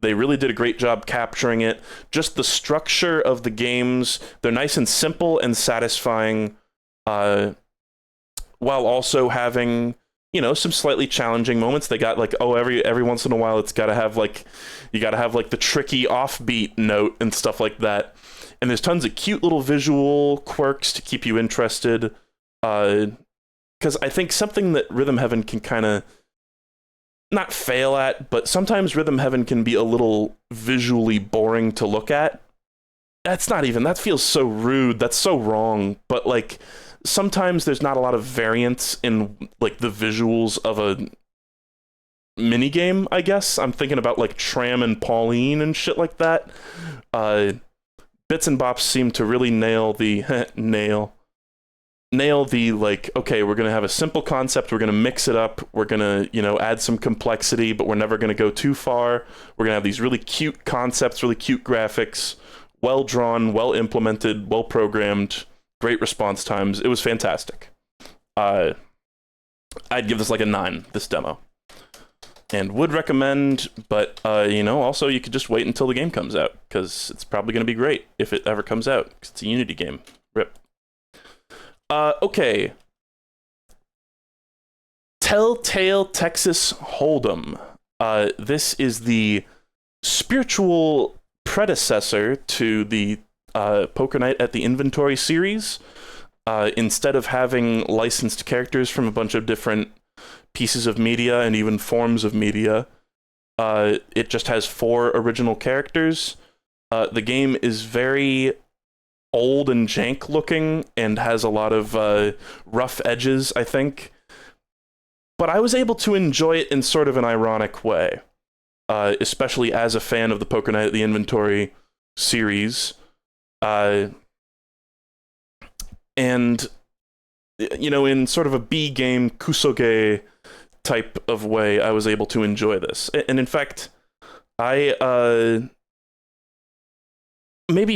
They really did a great job capturing it. Just the structure of the games, they're nice and simple and satisfying, while also having, some slightly challenging moments. They got like, every once in a while, it's got to have like, you got to have like the tricky offbeat note and stuff like that. And there's tons of cute little visual quirks to keep you interested. Because I think something that Rhythm Heaven can kind of not fail at, but sometimes Rhythm Heaven can be a little visually boring to look at. That feels so rude. That's so wrong. But like, sometimes there's not a lot of variance in like the visuals of a minigame, I guess. I'm thinking about like Tram and Pauline and shit like that. Bits and Bops seem to really nail the like, okay, we're going to have a simple concept, we're going to mix it up, we're going to, add some complexity, but we're never going to go too far. We're going to have these really cute concepts, really cute graphics, well drawn, well implemented, well programmed, great response times. It was fantastic. I'd give this like a 9, this demo. And would recommend, but, also you could just wait until the game comes out, because it's probably going to be great if it ever comes out, because it's a Unity game. RIP. Okay. Telltale Texas Hold'em. This is the spiritual predecessor to the Poker Night at the Inventory series. Instead of having licensed characters from a bunch of different pieces of media and even forms of media, it just has 4 original characters. The game is very old and jank looking and has a lot of rough edges, I think. But I was able to enjoy it in sort of an ironic way, especially as a fan of the Poker Night at the Inventory series. And, in sort of a B game, kusoge type of way, I was able to enjoy this. And in fact, maybe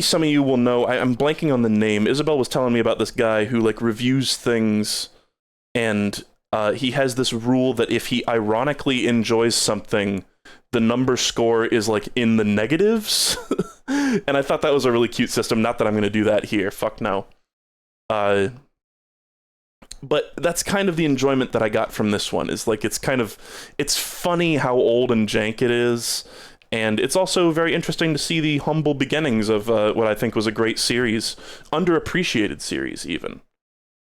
some of you will know, I'm blanking on the name. Isabel was telling me about this guy who, reviews things, and he has this rule that if he ironically enjoys something, the number score is, in the negatives. And I thought that was a really cute system. Not that I'm going to do that here. Fuck no. But that's kind of the enjoyment that I got from this one, is, it's funny how old and jank it is. And it's also very interesting to see the humble beginnings of what I think was a great series. Underappreciated series, even.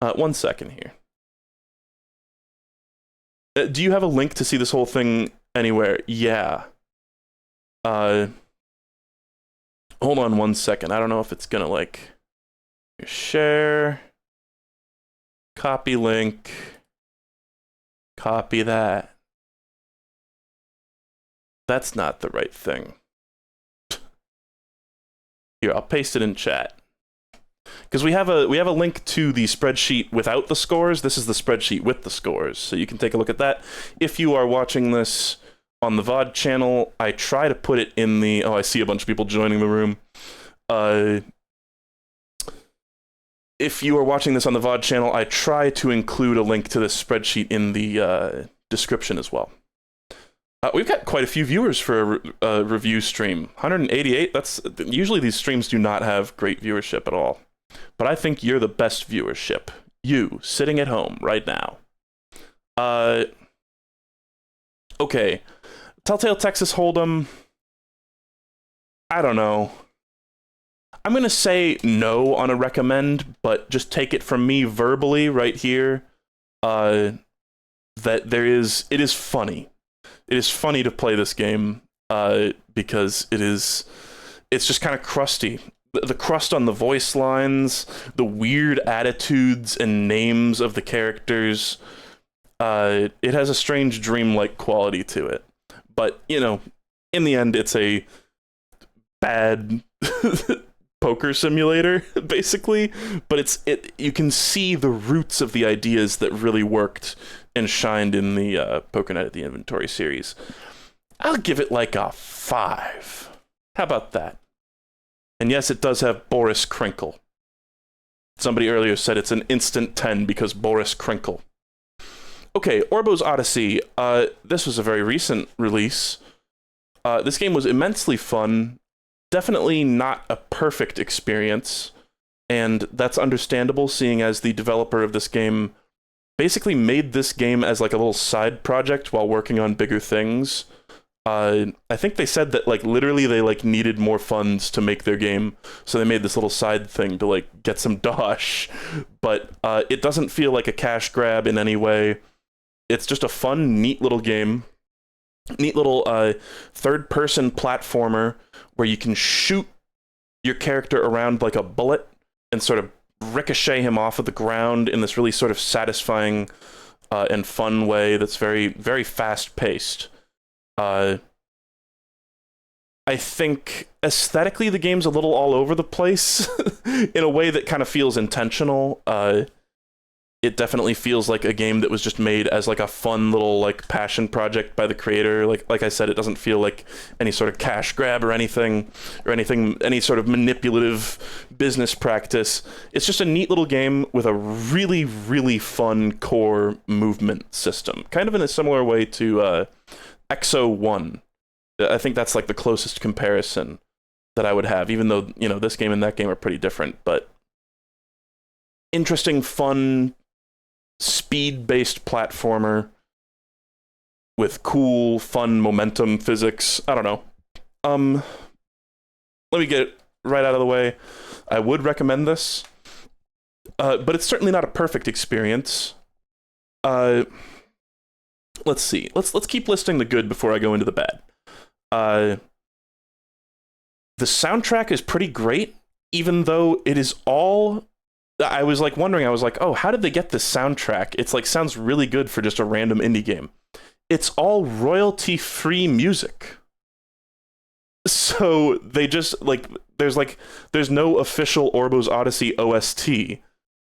1 second here. Do you have a link to see this whole thing anywhere? Yeah. Hold on 1 second. I don't know if it's gonna, share. Copy link. Copy that. That's not the right thing. Here, I'll paste it in chat. Because we have a link to the spreadsheet without the scores. This is the spreadsheet with the scores, so you can take a look at that. If you are watching this on the VOD channel, I try to put it in the... Oh, I see a bunch of people joining the room. If you are watching this on the VOD channel, I try to include a link to this spreadsheet in the description as well. We've got quite a few viewers for a review stream. 188, usually these streams do not have great viewership at all. But I think you're the best viewership. You, sitting at home right now. Okay. Telltale Texas Hold'em. I don't know. I'm going to say no on a recommend, but just take it from me verbally right here. That it is funny. It is funny to play this game because it's just kind of crusty. The crust on the voice lines, the weird attitudes and names of the characters. It has a strange dreamlike quality to it. But, in the end, it's a bad poker simulator, basically. But you can see the roots of the ideas that really worked and shined in the Poker Night at the Inventory series. I'll give it a 5. How about that? And yes, it does have Boris Krinkle. Somebody earlier said it's an instant 10 because Boris Krinkle. Okay, Orbo's Odyssey. This was a very recent release. This game was immensely fun. Definitely not a perfect experience. And that's understandable, seeing as the developer of this game basically made this game as a little side project while working on bigger things. I think they said that literally they needed more funds to make their game, so they made this little side thing to get some dosh. But it doesn't feel like a cash grab in any way. It's just a fun, neat little game. Neat little third-person platformer where you can shoot your character around like a bullet and sort of ricochet him off of the ground in this really sort of satisfying and fun way that's very, very fast-paced. I think aesthetically the game's a little all over the place in a way that kind of feels intentional. it definitely feels like a game that was just made as like a fun little like passion project by the creator. Like I said, it doesn't feel like any sort of cash grab or anything, any sort of manipulative business practice. It's just a neat little game with a really, really fun core movement system, kind of in a similar way to Exo 1. I think that's like the closest comparison that I would have, even though, you know, this game and that game are pretty different, but interesting, fun, speed-based platformer with cool, fun momentum physics. I don't know. Let me get it right out of the way. I would recommend this, but it's certainly not a perfect experience. Let's see. Let's keep listing the good before I go into the bad. The soundtrack is pretty great, even though it is all... I was like wondering, I was like, oh, how did they get this soundtrack? It's like, sounds really good for just a random indie game. It's all royalty-free music. So they just, like, there's no official Orbo's Odyssey OST,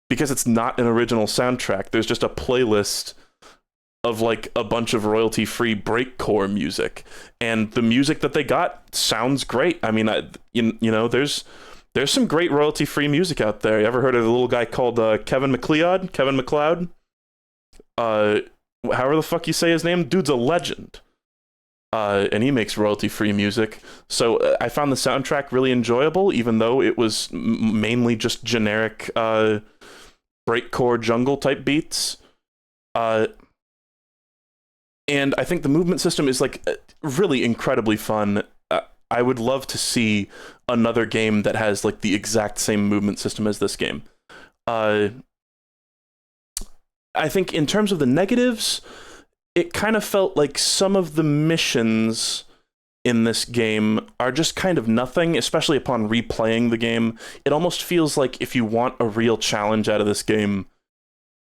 because it's not an original soundtrack. There's just a playlist of like a bunch of royalty-free breakcore music, and the music that they got sounds great. I mean, you know, there's some great royalty-free music out there. You ever heard of a little guy called Kevin MacLeod? Kevin MacLeod? However the fuck you say his name, dude's a legend. And he makes royalty-free music. So I found the soundtrack really enjoyable, even though it was mainly just generic breakcore jungle type beats. And I think the movement system is like really incredibly fun. I would love to see another game that has like the exact same movement system as this game. I think in terms of the negatives, it kind of felt like some of the missions in this game are just kind of nothing, especially upon replaying the game. It almost feels like if you want a real challenge out of this game,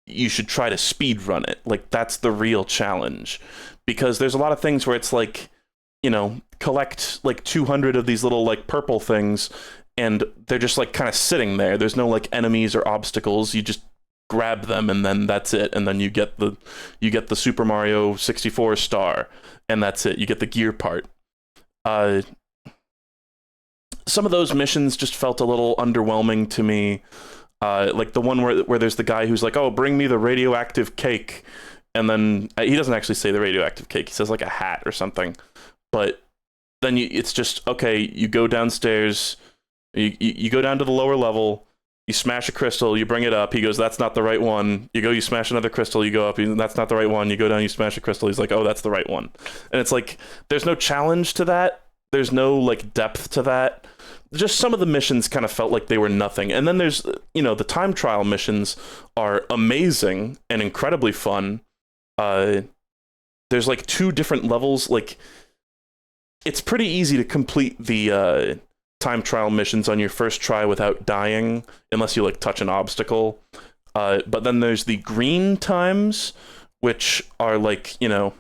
you should try to speed run it. Like, that's the real challenge. Because there's a lot of things where it's like, you know, collect like 200 of these little like purple things, and they're just like kind of sitting there. There's no like enemies or obstacles. You just grab them, and then that's it. And then you get the Super Mario 64 star, and that's it. You get the gear part. Some of those missions just felt a little underwhelming to me. Like the one where there's the guy who's like, oh, bring me the radioactive cake. And then he doesn't actually say the radioactive cake. He says like a hat or something. But then it's just, okay, you go downstairs, you go down to the lower level, you smash a crystal, you bring it up. He goes, that's not the right one. You smash another crystal, you go up, that's not the right one. You go down, you smash a crystal. He's like, oh, that's the right one. And it's like, there's no challenge to that. There's no like depth to that. Just some of the missions kind of felt like they were nothing. And then there's, you know, the time trial missions are amazing and incredibly fun. There's like 2 different levels. Like, it's pretty easy to complete the time trial missions on your first try without dying, unless you like touch an obstacle. But then there's the green times, which are like, you know,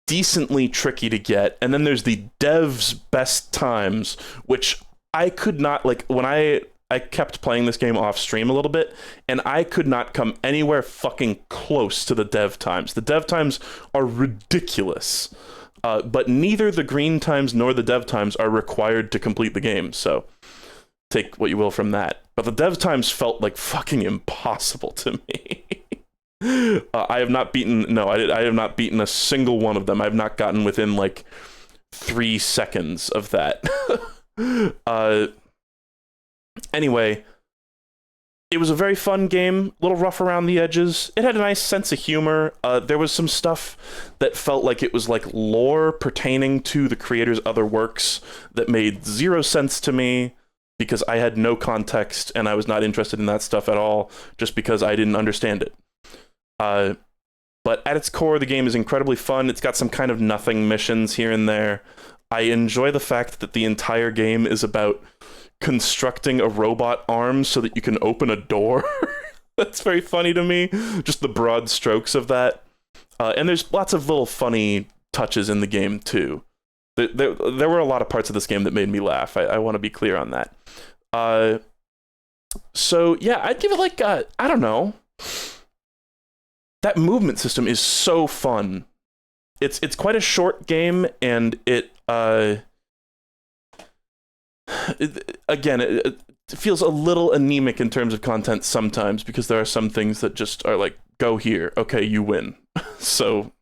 decently tricky to get. And then there's the dev's best times, which I could not, like, when I kept playing this game off stream a little bit, and I could not come anywhere fucking close to the dev times. The dev times are ridiculous. But neither the green times nor the dev times are required to complete the game, so take what you will from that. But the dev times felt like fucking impossible to me. I have not beaten a single one of them. I've not gotten within like 3 seconds of that. Anyway, it was a very fun game, a little rough around the edges. It had a nice sense of humor. There was some stuff that felt like it was like lore pertaining to the creator's other works that made 0 sense to me, because I had no context and I was not interested in that stuff at all, just because I didn't understand it. But at its core, the game is incredibly fun. It's got some kind of nothing missions here and there. I enjoy the fact that the entire game is about constructing a robot arm so that you can open a door. That's very funny to me. Just the broad strokes of that. And there's lots of little funny touches in the game, too. There were a lot of parts of this game that made me laugh. I want to be clear on that. So, yeah, I'd give it like, I don't know, that movement system is so fun. It's quite a short game, and it feels a little anemic in terms of content sometimes, because there are some things that just are like, go here, okay, you win. So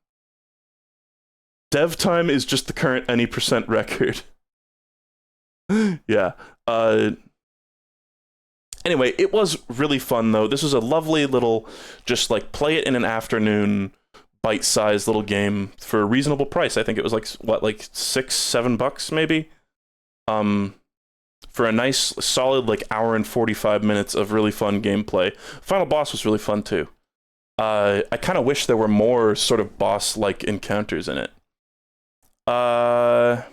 dev time is just the current any percent record. Yeah. Anyway, it was really fun, though. This was a lovely little, just like play it in an afternoon, bite-sized little game for a reasonable price. I think it was like, what, like $6-7 maybe? For a nice, solid, like, hour and 45 minutes of really fun gameplay. Final boss was really fun, too. I kind of wish there were more sort of boss-like encounters in it. I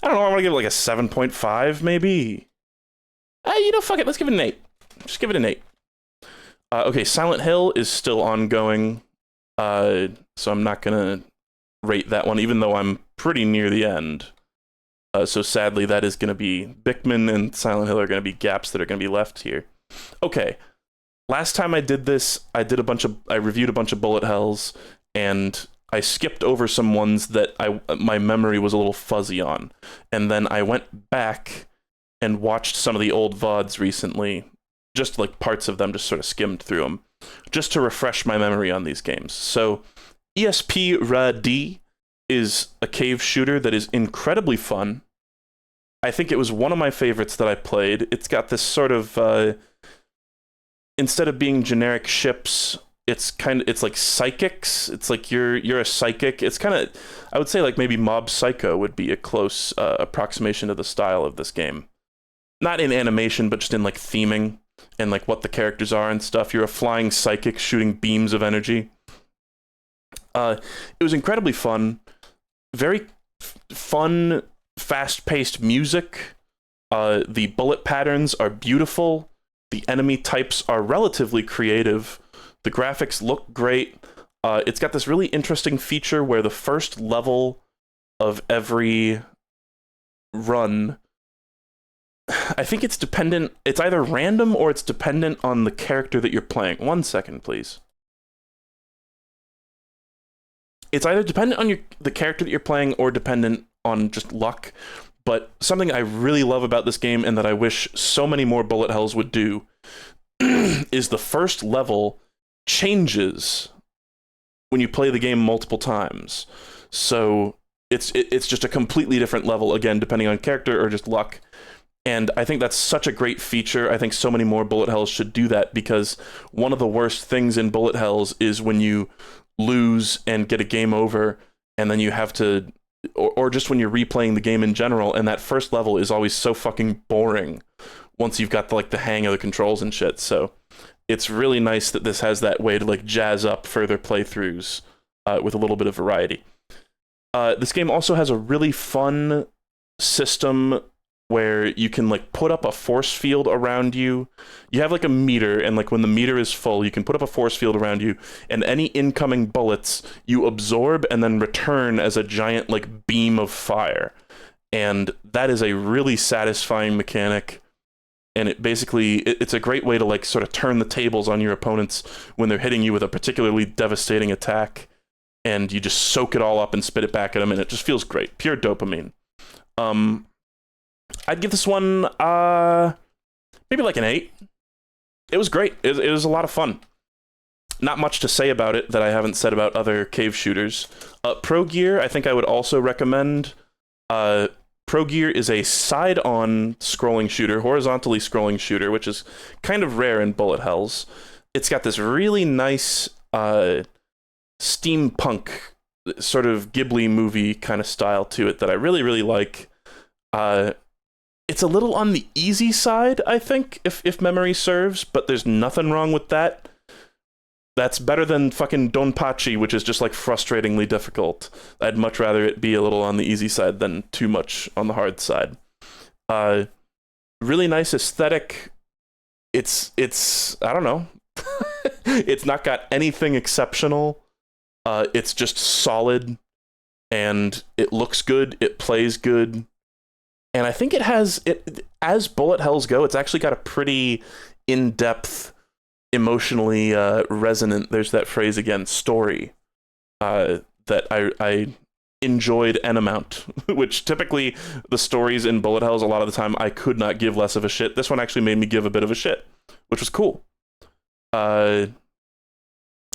don't know, I want to give it like a 7.5, maybe? Fuck it, let's give it an 8. Just give it an 8. Okay, Silent Hill is still ongoing, so I'm not gonna rate that one, even though I'm pretty near the end. So sadly, that is gonna be... Bikman and Silent Hill are gonna be gaps that are gonna be left here. Okay, last time I did this, I reviewed a bunch of bullet hells, and I skipped over some ones that my memory was a little fuzzy on. And then I went back and watched some of the old VODs recently, just like parts of them, just sort of skimmed through them, just to refresh my memory on these games. So ESP-RA-D is a cave shooter that is incredibly fun. I think it was one of my favorites that I played. It's got this sort of, instead of being generic ships, it's like psychics. It's like you're a psychic. It's kind of, I would say like maybe Mob Psycho would be a close approximation to the style of this game. Not in animation, but just in like theming and like what the characters are and stuff. You're a flying psychic shooting beams of energy. It was incredibly fun. Very fun, fast-paced music. The bullet patterns are beautiful. The enemy types are relatively creative. The graphics look great. It's got this really interesting feature where the first level of every run, I think it's dependent, it's either random or it's dependent on the character that you're playing. 1 second, please. It's either dependent on the character that you're playing or dependent on just luck. But something I really love about this game, and that I wish so many more bullet hells would do, is the first level changes when you play the game multiple times. So it's just a completely different level, again, depending on character or just luck. And I think that's such a great feature. I think so many more bullet hells should do that, because one of the worst things in bullet hells is when you lose and get a game over, and then you have to, or just when you're replaying the game in general, and that first level is always so fucking boring once you've got the hang of the controls and shit. So it's really nice that this has that way to like jazz up further playthroughs with a little bit of variety. This game also has a really fun system where you can like put up a force field around you. You have like a meter, and like when the meter is full, you can put up a force field around you, and any incoming bullets you absorb and then return as a giant like beam of fire. And that is a really satisfying mechanic. And it's a great way to like sort of turn the tables on your opponents when they're hitting you with a particularly devastating attack, and you just soak it all up and spit it back at them, and it just feels great. Pure dopamine. I'd give this one maybe like an 8. It was great. It was a lot of fun. Not much to say about it that I haven't said about other cave shooters. Pro Gear, I think I would also recommend. Pro Gear is a side-on scrolling shooter, horizontally scrolling shooter, which is kind of rare in bullet hells. It's got this really nice steampunk sort of Ghibli movie kind of style to it that I really, really like. It's a little on the easy side, I think, if memory serves, but there's nothing wrong with that. That's better than fucking Donpachi, which is just like frustratingly difficult. I'd much rather it be a little on the easy side than too much on the hard side. Really nice aesthetic. It's I don't know. It's not got anything exceptional. It's just solid, and it looks good. It plays good. And I think it has, as bullet hells go, it's actually got a pretty in-depth emotionally resonant. There's that phrase again, story, that I enjoyed an amount, which typically the stories in Bullet Hells, a lot of the time, I could not give less of a shit. This one actually made me give a bit of a shit, which was cool. I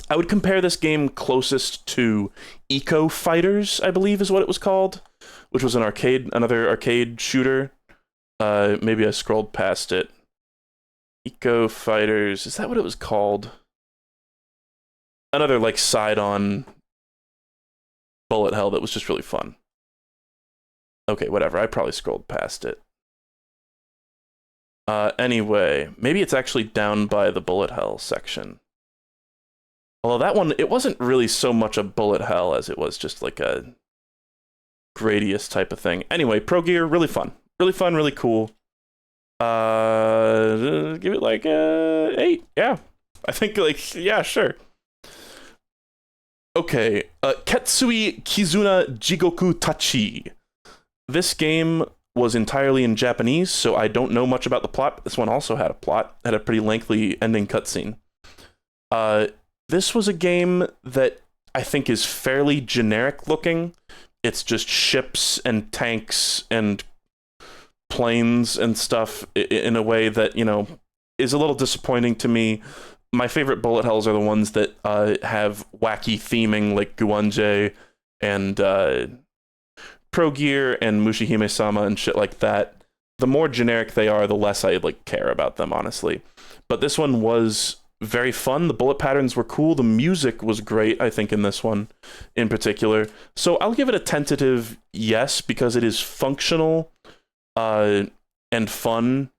would compare this game closest to Eco Fighters, I believe is what it was called, which was another arcade shooter. Maybe I scrolled past it. Eco Fighters, is that what it was called? Another like side-on bullet hell that was just really fun. Okay, whatever. I probably scrolled past it. Anyway, maybe it's actually down by the bullet hell section. Although that one, it wasn't really so much a bullet hell as it was just like a Gradius type of thing. Anyway, Pro Gear, really fun. Really fun, really cool. Give it like 8. Yeah. I think like, yeah, sure. Okay, Ketsui Kizuna Jigoku Tachi. This game was entirely in Japanese, so I don't know much about the plot. This one also had a plot, had a pretty lengthy ending cutscene. This was a game that I think is fairly generic looking. It's just ships and tanks and planes and stuff in a way that, you know, is a little disappointing to me. My favorite bullet hells are the ones that have wacky theming, like Guanje and Pro Gear and Mushihime-sama and shit like that. The more generic they are, the less I like care about them, honestly. But this one was very fun. The bullet patterns were cool. The music was great, I think, in this one in particular. So I'll give it a tentative yes, because it is functional and fun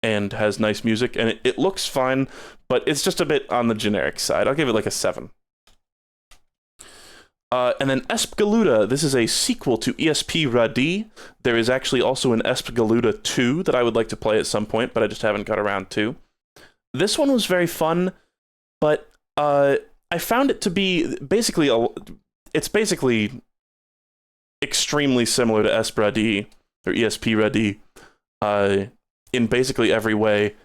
and has nice music, and it looks fine, but it's just a bit on the generic side. I'll give it like a 7. And then Esp Galuda, this is a sequel to ESP Radi. There is actually also an Esp Galuda 2 that I would like to play at some point, but I just haven't got around to. This one was very fun, but I found it to be basically it's basically extremely similar to Esp Radi, or ESP Radi, in basically every way,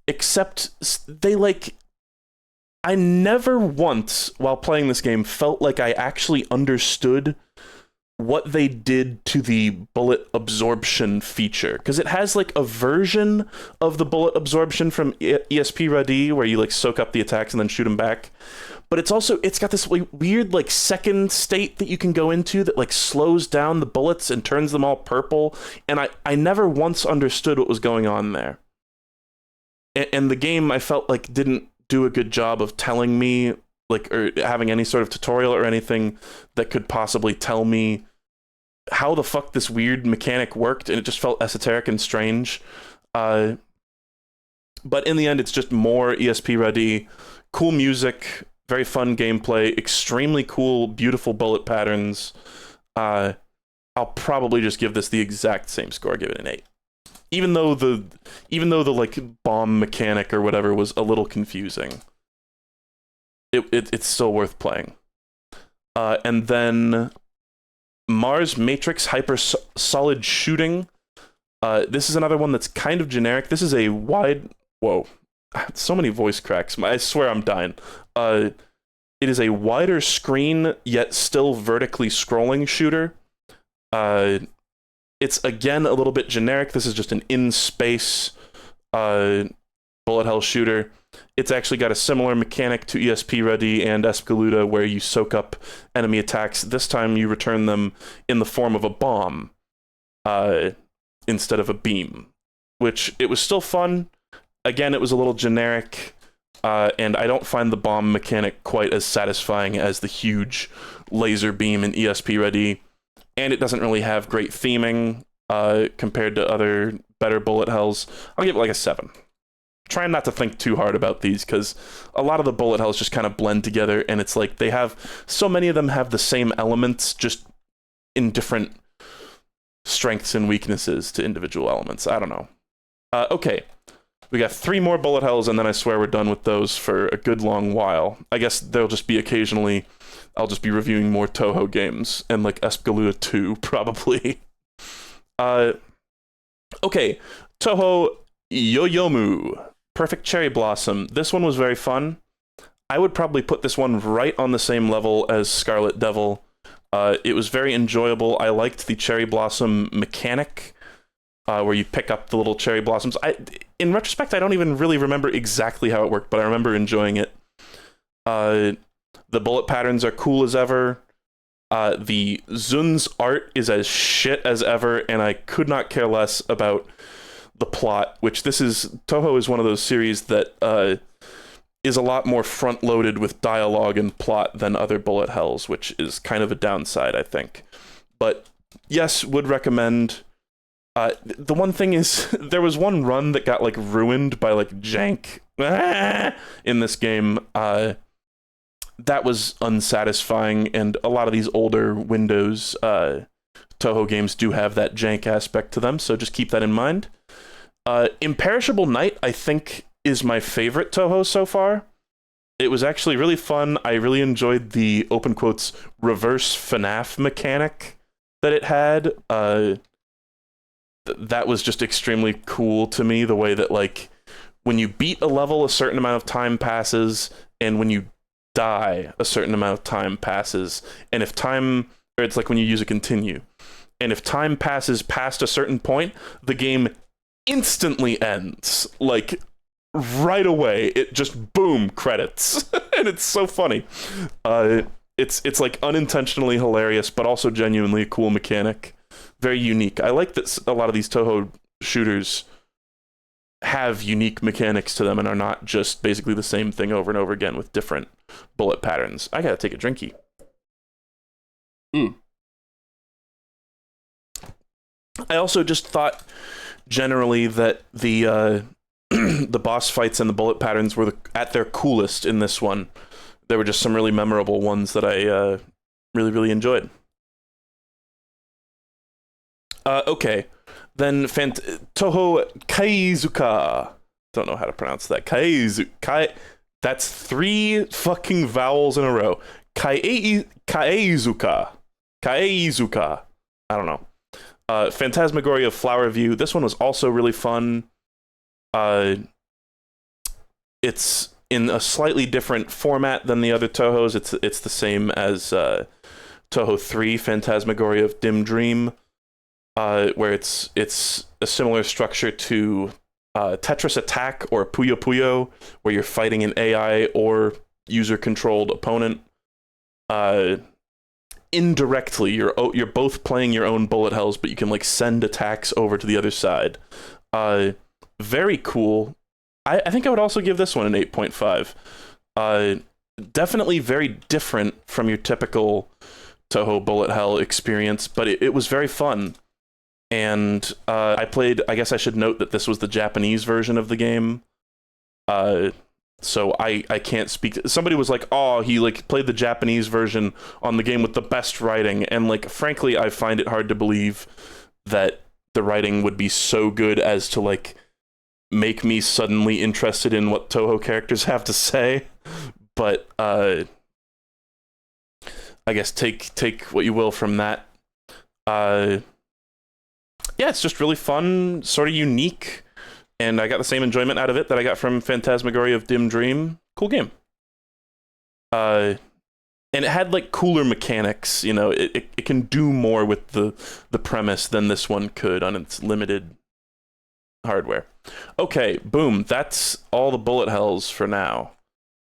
except they like... I never once, while playing this game, felt like I actually understood what they did to the bullet absorption feature. Because it has like a version of the bullet absorption from ESP Radi, where you like soak up the attacks and then shoot them back. But it's got this weird like second state that you can go into that like slows down the bullets and turns them all purple. And I never once understood what was going on there. And the game, I felt like, didn't do a good job of telling me, like, or having any sort of tutorial or anything that could possibly tell me how the fuck this weird mechanic worked, and it just felt esoteric and strange. But in the end, it's just more ESP Ready, cool music, very fun gameplay, extremely cool, beautiful bullet patterns. I'll probably just give this the exact same score, give it an 8. Even though the like bomb mechanic or whatever was a little confusing, it's still worth playing. And then Mars Matrix Hyper Solid Shooting. This is another one that's kind of generic. This is a wide... Whoa. So many voice cracks. I swear I'm dying. It is a wider screen, yet still vertically scrolling shooter. It's, again, a little bit generic. This is just an in-space bullet hell shooter. It's actually got a similar mechanic to ESP Ready and Esp Galuda, where you soak up enemy attacks. This time you return them in the form of a bomb instead of a beam, which it was still fun. Again, it was a little generic, and I don't find the bomb mechanic quite as satisfying as the huge laser beam in ESP Ready. And it doesn't really have great theming compared to other better bullet hells. I'll give it like a 7. Trying not to think too hard about these, because a lot of the bullet hells just kind of blend together, and it's like they have... So many of them have the same elements, just in different strengths and weaknesses to individual elements. I don't know. Okay. We got 3 more bullet hells, and then I swear we're done with those for a good long while. I guess there'll just be occasionally... I'll just be reviewing more Toho games, and like Esp Galuda 2, probably. Okay, Toho Yoyomu. Perfect Cherry Blossom. This one was very fun. I would probably put this one right on the same level as Scarlet Devil. It was very enjoyable. I liked the Cherry Blossom mechanic, where you pick up the little cherry blossoms. In retrospect, I don't even really remember exactly how it worked, but I remember enjoying it. The bullet patterns are cool as ever. The Zun's art is as shit as ever, and I could not care less about the plot, which Toho is one of those series that is a lot more front-loaded with dialogue and plot than other bullet hells, which is kind of a downside, I think. But yes, would recommend. The one thing is, there was one run that got like ruined by like jank in this game. That was unsatisfying, and a lot of these older Windows Toho games do have that jank aspect to them, so just keep that in mind. Imperishable Night, I think, is my favorite Toho so far. It was actually really fun. I really enjoyed the, open quotes, reverse FNAF mechanic that it had. That was just extremely cool to me, the way that, like, when you beat a level, a certain amount of time passes, and when you die, a certain amount of time passes. And if time, or it's like when you use a continue, and if time passes past a certain point, the game instantly ends. Like, right away, it just boom, credits. And it's so funny. It's like unintentionally hilarious, but also genuinely a cool mechanic. Very unique. I like that a lot of these Toho shooters have unique mechanics to them and are not just basically the same thing over and over again with different bullet patterns. I gotta take a drinky. I also just thought generally that the the boss fights and the bullet patterns were at their coolest in this one. There were just some really memorable ones that I really, really enjoyed. Okay, then Toho Kaizuka. Don't know how to pronounce that. That's 3 fucking vowels in a row. Kaizuka. I don't know. Phantasmagoria Flower View. This one was also really fun. It's in a slightly different format than the other Tohos. It's the same as Toho 3, Phantasmagoria of Dim Dream. Where it's a similar structure to Tetris Attack or Puyo Puyo, where you're fighting an AI or user-controlled opponent. Indirectly, you're both playing your own bullet hells, but you can like send attacks over to the other side. Very cool. I think I would also give this one an 8.5. Definitely very different from your typical Toho bullet hell experience, but it was very fun. And I guess I should note that this was the Japanese version of the game. So I can't speak. Somebody was like, oh, he like played the Japanese version on the game with the best writing. And like, frankly, I find it hard to believe that the writing would be so good as to like make me suddenly interested in what Toho characters have to say. But I guess take what you will from that. Yeah, it's just really fun, sort of unique, and I got the same enjoyment out of it that I got from Phantasmagoria of Dim Dream. Cool game. And it had like cooler mechanics, you know, it can do more with the premise than this one could on its limited hardware. Okay, boom, that's all the bullet hells for now,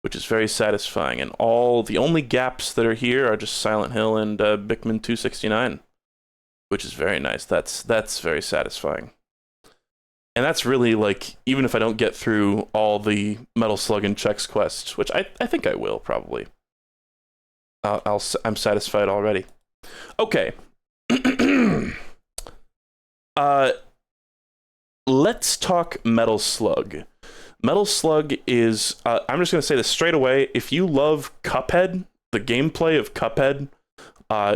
which is very satisfying, and the only gaps that are here are just Silent Hill and Pikmin 269. Which is very nice. That's very satisfying. And that's really, like, even if I don't get through all the Metal Slug and Chex quests, which I think I will, probably. I'm satisfied already. Okay. Let's talk Metal Slug. Metal Slug is, I'm just going to say this straight away, if you love Cuphead, the gameplay of Cuphead,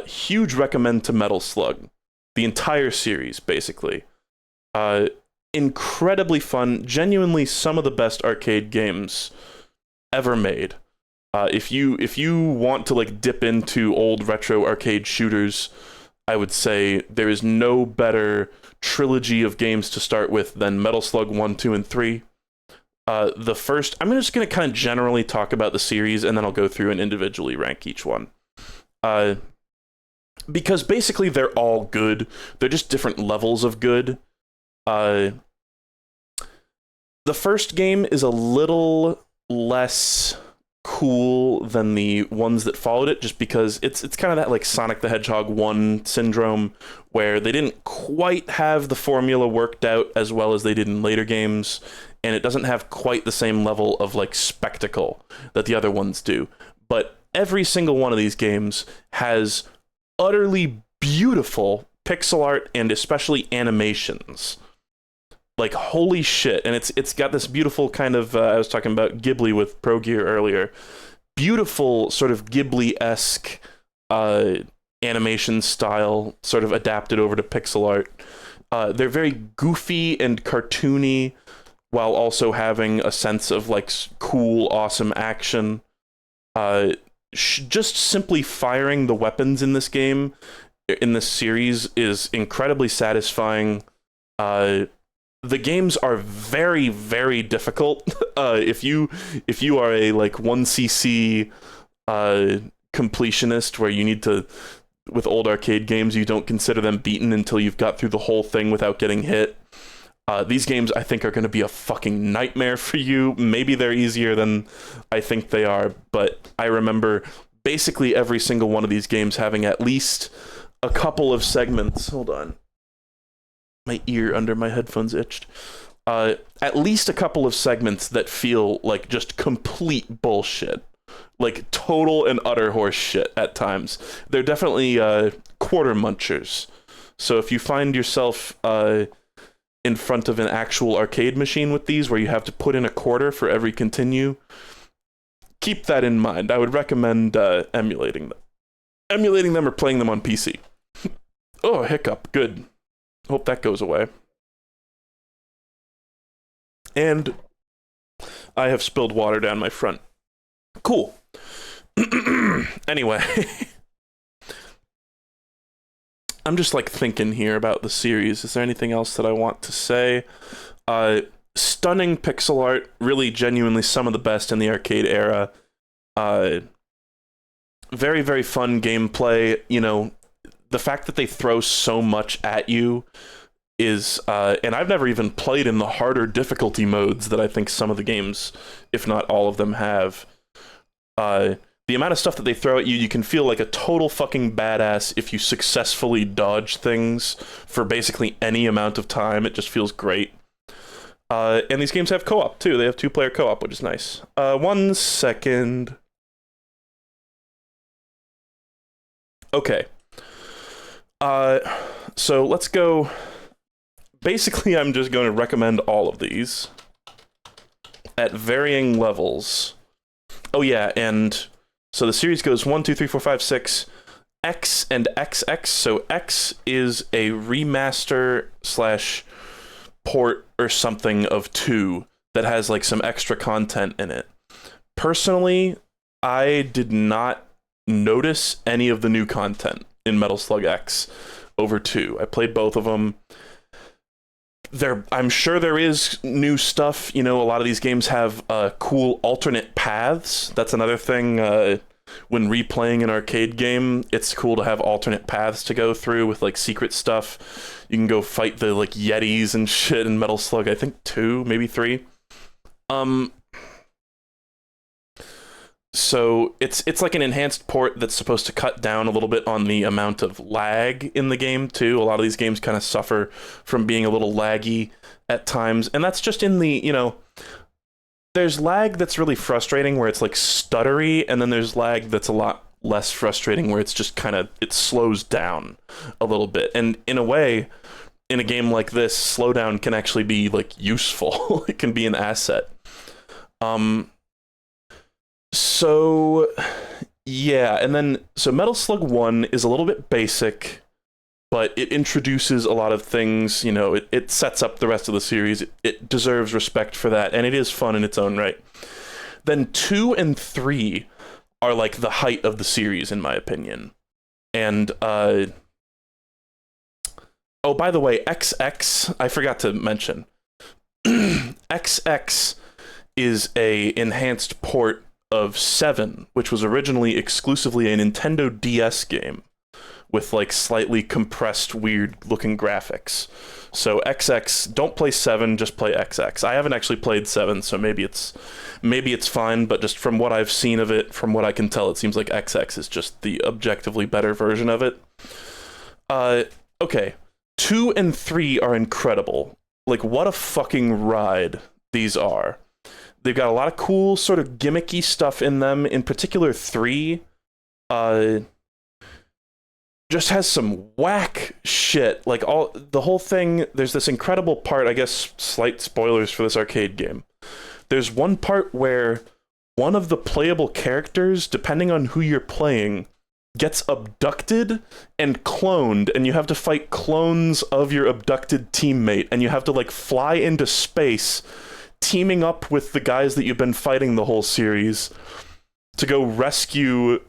huge recommend to Metal Slug. The entire series, basically. Incredibly fun, genuinely some of the best arcade games ever made. If you want to like dip into old retro arcade shooters, I would say there is no better trilogy of games to start with than Metal Slug 1, 2, and 3. The first, I'm just going to kind of generally talk about the series, and then I'll go through and individually rank each one. Because basically they're all good. They're just different levels of good. The first game is a little less cool than the ones that followed it, just because it's kind of that like Sonic the Hedgehog 1 syndrome, where they didn't quite have the formula worked out as well as they did in later games, and it doesn't have quite the same level of like spectacle that the other ones do. But every single one of these games has utterly beautiful pixel art and especially animations. Like, holy shit. And it's got this beautiful kind of, I was talking about Ghibli with Pro Gear earlier, beautiful sort of Ghibli-esque animation style, sort of adapted over to pixel art. They're very goofy and cartoony, while also having a sense of like cool, awesome action. Just simply firing the weapons in this game, in this series, is incredibly satisfying. The games are very, very difficult. If you are a like 1cc completionist, where you need to, with old arcade games, you don't consider them beaten until you've got through the whole thing without getting hit. These games, I think, are going to be a fucking nightmare for you. Maybe they're easier than I think they are, but I remember basically every single one of these games having at least a couple of segments. Hold on. My ear under my headphones itched. At least a couple of segments that feel like just complete bullshit. Like total and utter horse shit at times. They're definitely quarter munchers. So if you find yourself in front of an actual arcade machine with these, where you have to put in a quarter for every continue, keep that in mind. I would recommend emulating them or playing them on PC. Oh, hiccup. Good. Hope that goes away. And I have spilled water down my front. Cool. Anyway. I'm just like thinking here about the series. Is there anything else that I want to say? Stunning pixel art, really genuinely some of the best in the arcade era. Very, very fun gameplay. You know, the fact that they throw so much at you is, and I've never even played in the harder difficulty modes that I think some of the games, if not all of them, have. The amount of stuff that they throw at you, you can feel like a total fucking badass if you successfully dodge things for basically any amount of time. It just feels great. And these games have co-op, too. They have two-player co-op, which is nice. 1 second. Okay. So let's go. Basically, I'm just going to recommend all of these at varying levels. Oh, yeah, and so the series goes 1, 2, 3, 4, 5, 6, X and XX. So X is a remaster / port or something of 2 that has like some extra content in it. Personally, I did not notice any of the new content in Metal Slug X over 2. I played both of them. I'm sure there is new stuff. You know, a lot of these games have cool alternate paths. That's another thing. When replaying an arcade game, it's cool to have alternate paths to go through with like secret stuff. You can go fight the like Yetis and shit in Metal Slug, I think 2, maybe 3. So it's like an enhanced port that's supposed to cut down a little bit on the amount of lag in the game too. A lot of these games kind of suffer from being a little laggy at times, and that's just in the, you know, there's lag that's really frustrating where it's like stuttery, and then there's lag that's a lot less frustrating where it's just kind of, it slows down a little bit. And in a way, in a game like this, slowdown can actually be like useful. It can be an asset. So yeah, and then so Metal Slug 1 is a little bit basic, but it introduces a lot of things. You know, it sets up the rest of the series. It deserves respect for that, and it is fun in its own right. Then 2 and 3 are like the height of the series, in my opinion. And oh, by the way, XX, I forgot to mention. XX is a enhanced port of 7, which was originally exclusively a Nintendo DS game with like slightly compressed, weird looking graphics. So XX, don't play 7, just play XX. I haven't actually played 7, so maybe it's fine, but just from what I've seen of it, from what I can tell, it seems like XX is just the objectively better version of it. Okay. 2 and 3 are incredible. Like, what a fucking ride these are. They've got a lot of cool, sort of gimmicky stuff in them. In particular, 3 just has some whack shit. Like, the whole thing, there's this incredible part, I guess, slight spoilers for this arcade game. There's one part where one of the playable characters, depending on who you're playing, gets abducted and cloned, and you have to fight clones of your abducted teammate, and you have to, like, fly into space, teaming up with the guys that you've been fighting the whole series to go rescue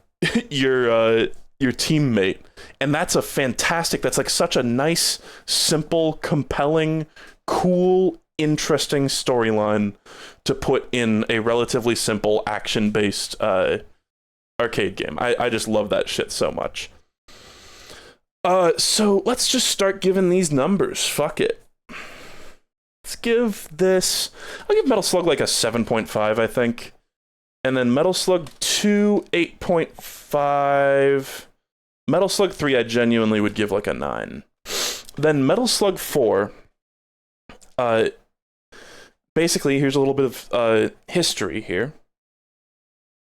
your teammate. And that's that's like such a nice, simple, compelling, cool, interesting storyline to put in a relatively simple action-based arcade game. I just love that shit so much. So let's just start giving these numbers. Fuck it. I'll give Metal Slug like a 7.5, I think. And then Metal Slug 2, 8.5. Metal Slug 3, I genuinely would give like a 9. Then Metal Slug 4, basically, here's a little bit of history here.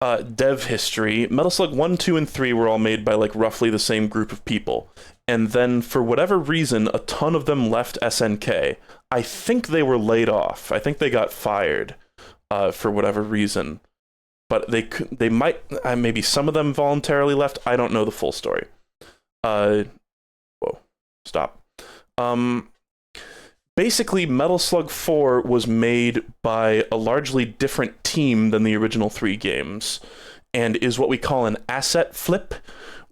Dev history. Metal Slug 1, 2, and 3 were all made by like roughly the same group of people. And then, for whatever reason, a ton of them left SNK. I think they were laid off. I think they got fired for whatever reason. But they might, maybe some of them voluntarily left. I don't know the full story. Whoa, stop. Basically, Metal Slug 4 was made by a largely different team than the original 3 games, and is what we call an asset flip,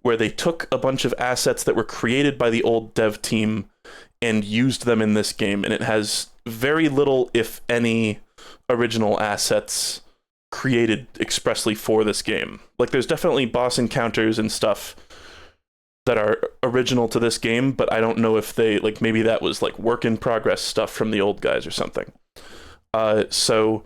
where they took a bunch of assets that were created by the old dev team and used them in this game, and it has very little, if any, original assets created expressly for this game. Like, there's definitely boss encounters and stuff that are original to this game, but I don't know if they, like, maybe that was like work in progress stuff from the old guys or something. So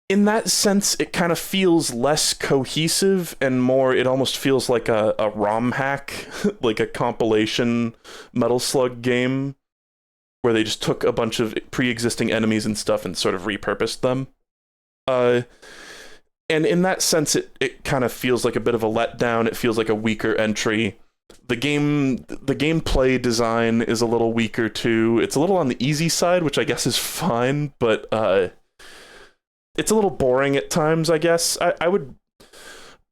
in that sense, it kind of feels less cohesive and more, it almost feels like a ROM hack, like a compilation Metal Slug game where they just took a bunch of pre-existing enemies and stuff and sort of repurposed them. And in that sense, it kind of feels like a bit of a letdown. It feels like a weaker entry. The gameplay design is a little weaker too. It's a little on the easy side, which I guess is fine, but it's a little boring at times, I guess. I would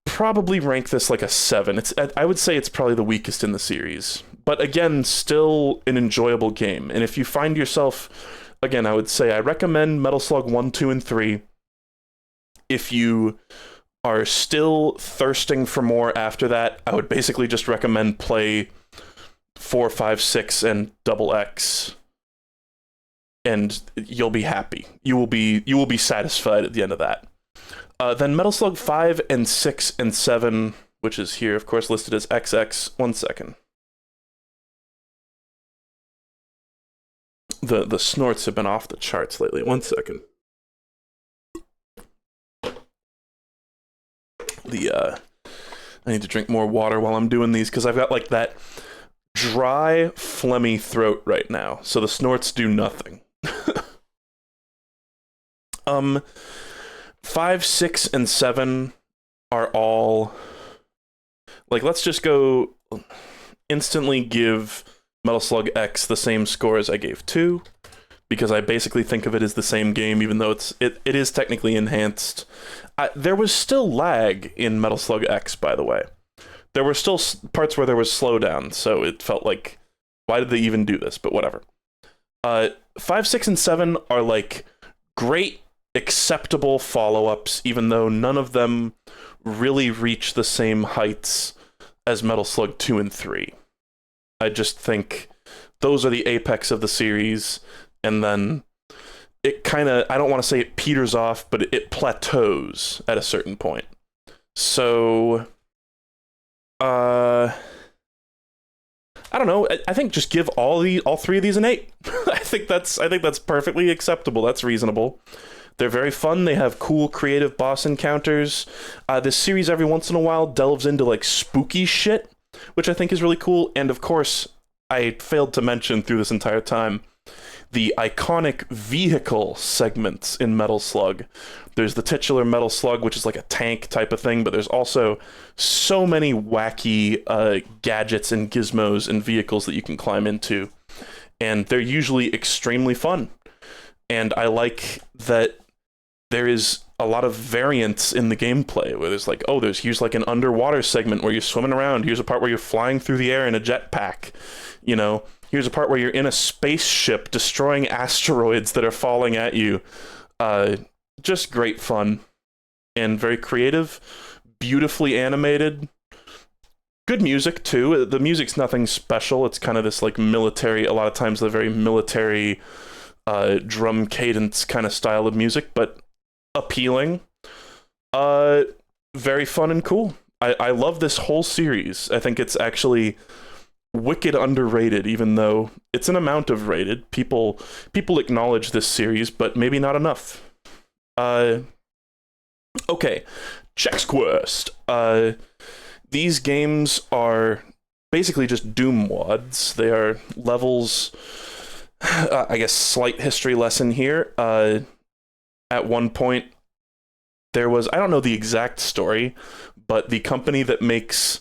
probably rank this like a 7. I would say it's probably the weakest in the series. But again, still an enjoyable game. And if you find yourself, again, I would say I recommend Metal Slug 1, 2, and 3. If you are still thirsting for more after that, I would basically just recommend play 4, 5, 6, and Double X, and you'll be happy. You will be satisfied at the end of that. Then Metal Slug 5 and 6 and 7, which is here, of course, listed as XX. 1 second. The snorts have been off the charts lately. 1 second. I need to drink more water while I'm doing these, because I've got like that dry, phlegmy throat right now, so the snorts do nothing. 5, 6, and 7 are all like, let's just go instantly give Metal Slug X the same score as I gave 2, because I basically think of it as the same game, even though it is technically enhanced. There was still lag in Metal Slug X, by the way. There were still parts where there was slowdown, so it felt like, why did they even do this? But whatever. 5, 6, and 7 are like great, acceptable follow-ups, even though none of them really reach the same heights as Metal Slug 2 and 3. I just think those are the apex of the series, and then it kind of, I don't want to say it peters off, but it plateaus at a certain point. So, I don't know. I think just give all three of these an 8. I think that's perfectly acceptable. That's reasonable. They're very fun. They have cool, creative boss encounters. This series every once in a while delves into like spooky shit, which I think is really cool. And of course, I failed to mention through this entire time the iconic vehicle segments in Metal Slug. There's the titular Metal Slug, which is like a tank type of thing, but there's also so many wacky gadgets and gizmos and vehicles that you can climb into. And they're usually extremely fun. And I like that there is a lot of variance in the gameplay, where there's like, oh, here's like an underwater segment where you're swimming around. Here's a part where you're flying through the air in a jetpack. You know, here's a part where you're in a spaceship destroying asteroids that are falling at you. Just great fun and very creative, beautifully animated. Good music too. The music's nothing special. It's kind of this like military, a lot of times the very military drum cadence kind of style of music, but appealing. Very fun and cool. I love this whole series. I think it's actually wicked underrated, even though it's an amount of rated. People acknowledge this series, but maybe not enough. Okay, Chex Quest. These games are basically just Doom WADs. They are levels. I guess slight history lesson here. At one point, there was, I don't know the exact story, but the company that makes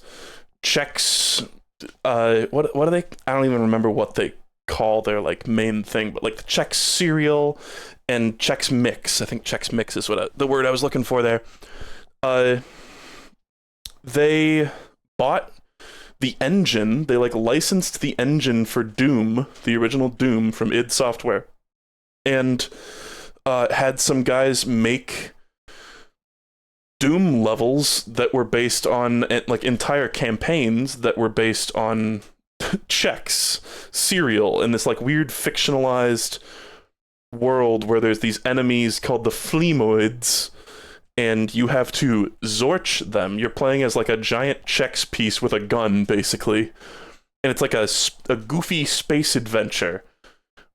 Chex, what are they? I don't even remember what they call their like main thing, but like the Chex cereal and Chex Mix. I think Chex Mix is the word I was looking for there. They bought the engine. They like licensed the engine for Doom, the original Doom from id Software, and had some guys make Doom levels that were based on like entire campaigns that were based on Chex cereal in this like weird fictionalized world where there's these enemies called the Fleamoids, and you have to Zorch them. You're playing as like a giant Chex piece with a gun, basically. And it's like a goofy space adventure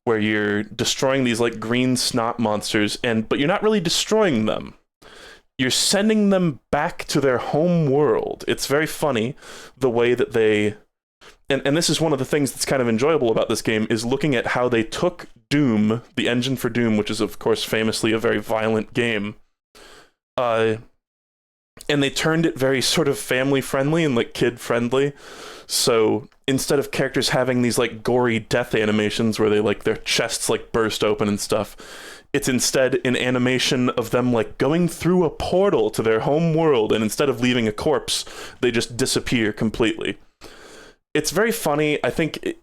where you're destroying these like green snot monsters, but you're not really destroying them. You're sending them back to their home world. It's very funny the way that they... And this is one of the things that's kind of enjoyable about this game, is looking at how they took Doom, the engine for Doom, which is of course famously a very violent game, and they turned it very sort of family friendly and like kid friendly. So instead of characters having these like gory death animations where they like their chests like burst open and stuff, it's instead an animation of them like going through a portal to their home world, and instead of leaving a corpse, they just disappear completely. It's very funny. I think,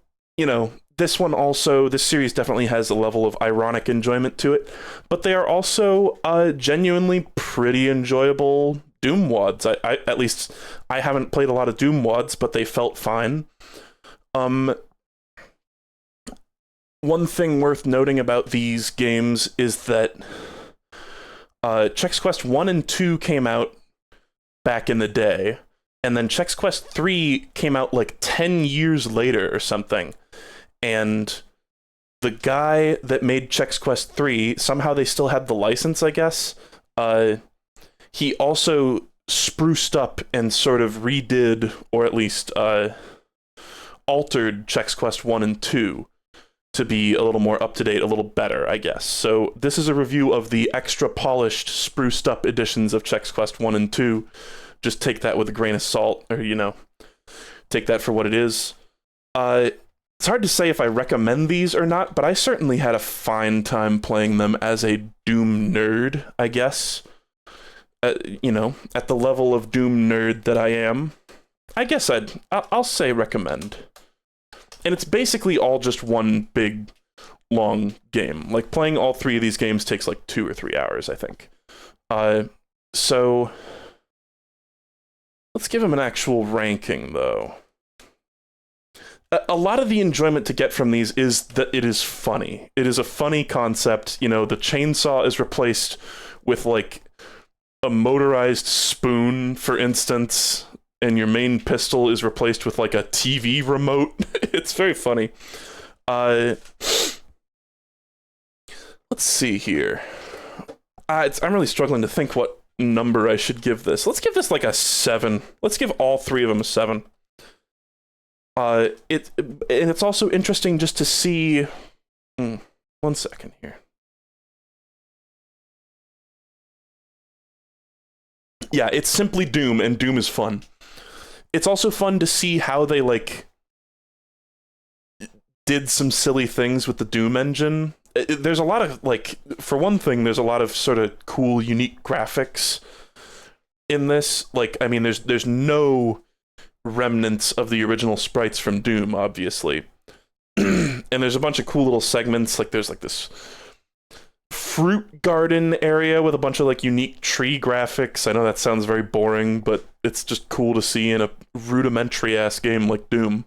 this series definitely has a level of ironic enjoyment to it, but they are also genuinely pretty enjoyable Doom WADs. At least I haven't played a lot of Doom WADs, but they felt fine. One thing worth noting about these games is that Chex Quest 1 and 2 came out back in the day, and then Chex Quest 3 came out like 10 years later or something. And the guy that made Chex Quest 3, somehow they still had the license, I guess. He also spruced up and sort of redid, or at least altered Chex Quest 1 and 2 to be a little more up-to-date, a little better, I guess. So this is a review of the extra polished, spruced up editions of Chex Quest 1 and 2. Just take that with a grain of salt, or, take that for what it is. It's hard to say if I recommend these or not, but I certainly had a fine time playing them as a Doom nerd, I guess. At the level of Doom nerd that I am, I guess I'll say recommend. And it's basically all just one big, long game. Like, playing all three of these games takes like 2 or 3 hours, I think. So let's give them an actual ranking, though. a lot of the enjoyment to get from these is that it is funny. It is a funny concept. You know, the chainsaw is replaced with like a motorized spoon, for instance, and your main pistol is replaced with like a TV remote. It's very funny. Let's see here. I'm really struggling to think what number I should give this. Let's give this like a 7. Let's give all 3 of them a 7. And it's also interesting just to see. 1 second here. Yeah, it's simply Doom, and Doom is fun. It's also fun to see how they like did some silly things with the Doom engine. There's a lot of like, for one thing, there's a lot of sort of cool, unique graphics in this. Like, I mean, there's no remnants of the original sprites from Doom, obviously. And there's a bunch of cool little segments. Like, there's like this fruit garden area with a bunch of like unique tree graphics. I know that sounds very boring, but it's just cool to see in a rudimentary ass game like Doom.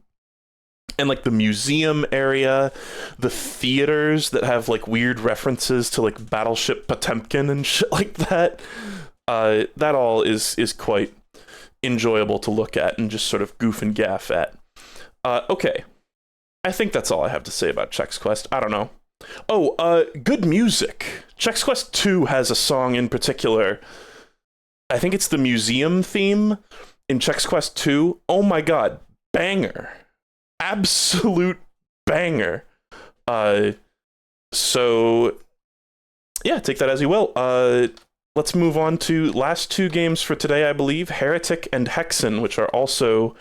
And like the museum area, the theaters that have like weird references to like Battleship Potemkin and shit like that. That all is quite enjoyable to look at and just sort of goof and gaff at. Okay. I think that's all I have to say about Chex Quest. I don't know. Oh, good music. Chex Quest 2 has a song in particular. I think it's the museum theme in Chex Quest 2. Oh my god. Banger. Absolute banger. So yeah, take that as you will. Let's move on to last 2 games for today, I believe. Heretic and Hexen, which are also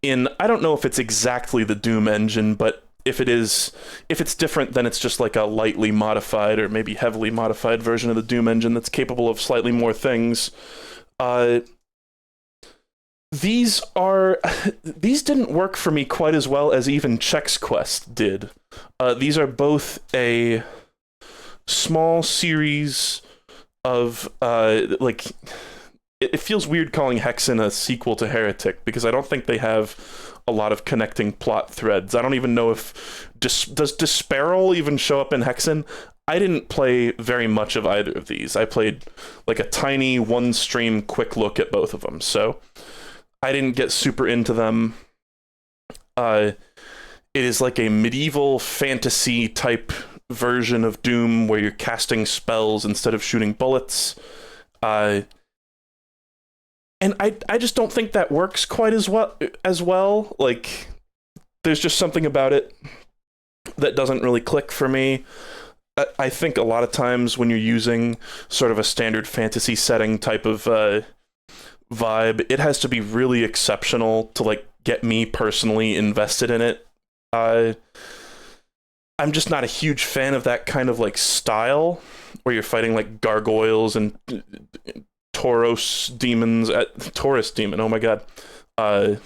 in, I don't know if it's exactly the Doom engine, but if it's different, then it's just like a lightly modified or maybe heavily modified version of the Doom engine that's capable of slightly more things. These didn't work for me quite as well as even Chex Quest did. These are both a small series of like, it feels weird calling Hexen a sequel to Heretic because I don't think they have a lot of connecting plot threads. I don't even know if does Disparal even show up in Hexen? I didn't play very much of either of these. I played like a tiny 1-stream quick look at both of them, so I didn't get super into them. It is like a medieval fantasy type version of Doom where you're casting spells instead of shooting bullets. And I just don't think that works quite as well. Like, there's just something about it that doesn't really click for me. I think a lot of times when you're using sort of a standard fantasy setting type of vibe, it has to be really exceptional to like get me personally invested in it. I'm just not a huge fan of that kind of like style where you're fighting like gargoyles and Taurus demon, oh my god. You're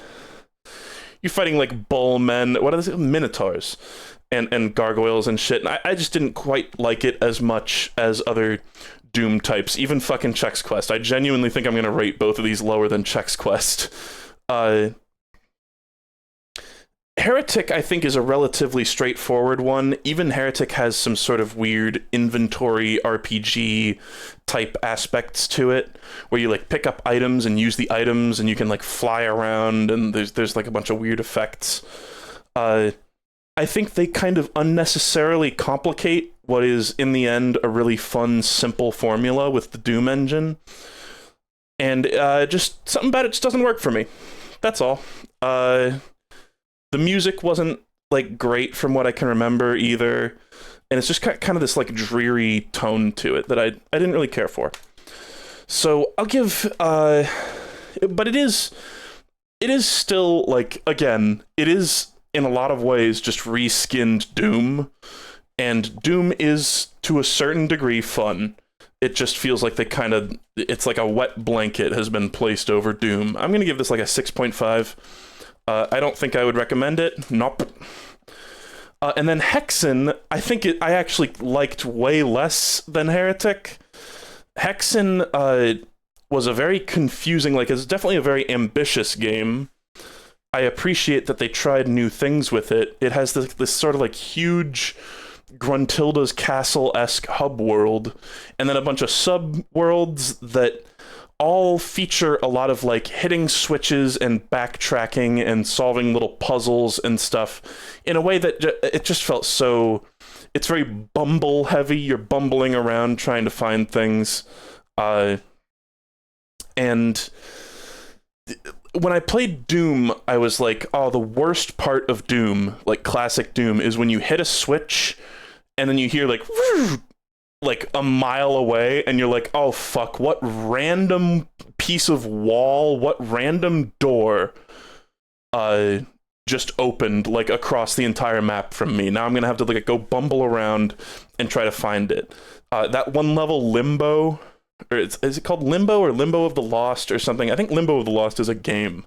fighting like bull men, what are they, minotaurs and gargoyles and shit, and I just didn't quite like it as much as other Doom types, even fucking Chex Quest. I genuinely think I'm gonna rate both of these lower than Chex Quest. Heretic, I think, is a relatively straightforward one. Even Heretic has some sort of weird inventory RPG type aspects to it, where you like pick up items and use the items, and you can like fly around, and there's like a bunch of weird effects. I think they kind of unnecessarily complicate what is, in the end, a really fun, simple formula with the Doom engine. And just something about it just doesn't work for me. That's all. The music wasn't like great from what I can remember either. And it's just kind of this like dreary tone to it that I didn't really care for. So I'll give, but it is still like, again, it is in a lot of ways just reskinned Doom, and Doom is to a certain degree fun. It just feels like it's like a wet blanket has been placed over Doom. I'm gonna give this like a 6.5. I don't think I would recommend it. Nope. And then Hexen, I think I actually liked way less than Heretic. Hexen was a very confusing, like, it's definitely a very ambitious game. I appreciate that they tried new things with it. It has this sort of like huge Gruntilda's Castle-esque hub world, and then a bunch of sub-worlds that all feature a lot of like hitting switches and backtracking and solving little puzzles and stuff in a way that it just felt so... It's very bumble heavy. You're bumbling around trying to find things. And when I played Doom, I was like, oh, the worst part of Doom, like classic Doom, is when you hit a switch and then you hear like a mile away and you're like, oh fuck, what random piece of wall, what random door just opened like across the entire map from me. Now I'm gonna have to like go bumble around and try to find it. That one level, Limbo, or is it called Limbo or Limbo of the Lost or something? I think Limbo of the Lost is a game.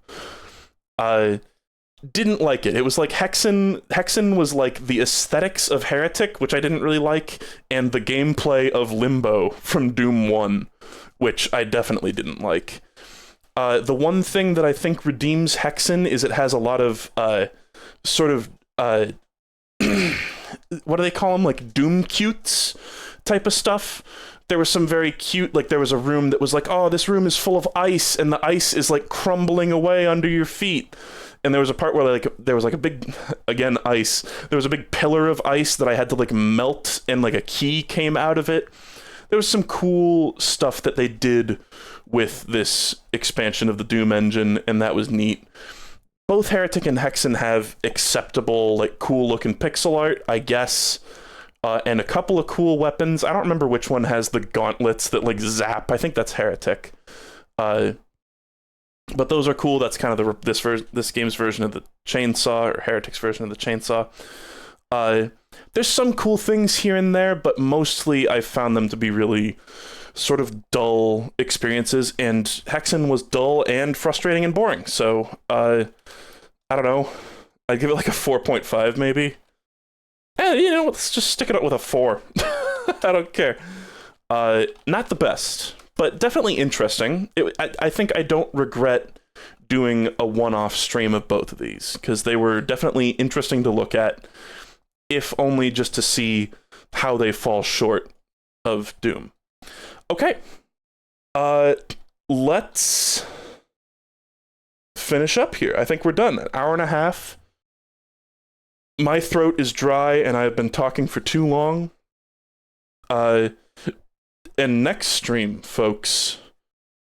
Didn't like it. It was like Hexen. Hexen was like the aesthetics of Heretic, which I didn't really like, and the gameplay of Limbo from Doom 1, which I definitely didn't like. The one thing that I think redeems Hexen is it has a lot of sort of what do they call them? Like Doom cutes type of stuff. There was some very cute, like there was a room that was like, oh, this room is full of ice, and the ice is like crumbling away under your feet. And there was a part where like there was like a big, again, ice. There was a big pillar of ice that I had to like melt, and like a key came out of it. There was some cool stuff that they did with this expansion of the Doom engine, and that was neat. Both Heretic and Hexen have acceptable, like cool looking pixel art, I guess. And a couple of cool weapons. I don't remember which one has the gauntlets that like zap. I think that's Heretic. But those are cool. That's kind of this game's version of the chainsaw, or Heretic's version of the chainsaw. There's some cool things here and there, but mostly I found them to be really sort of dull experiences, and Hexen was dull and frustrating and boring. So I don't know. I'd give it like a 4.5 maybe. And, you know, let's just stick it up with a 4. I don't care. Not the best, but definitely interesting. I think I don't regret doing a one-off stream of both of these, because they were definitely interesting to look at, if only just to see how they fall short of Doom. Okay. Let's finish up here. I think we're done. An hour and a half. My throat is dry, and I've been talking for too long. And next stream, folks,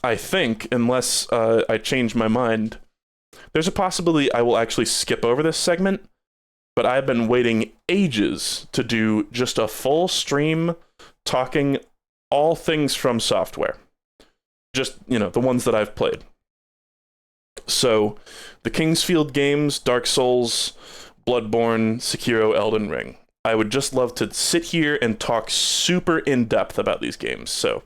I think, unless I change my mind, there's a possibility I will actually skip over this segment, but I've been waiting ages to do just a full stream talking all things From Software. Just, you know, the ones that I've played. So, the Kingsfield games, Dark Souls, Bloodborne, Sekiro, Elden Ring. I would just love to sit here and talk super in-depth about these games, so...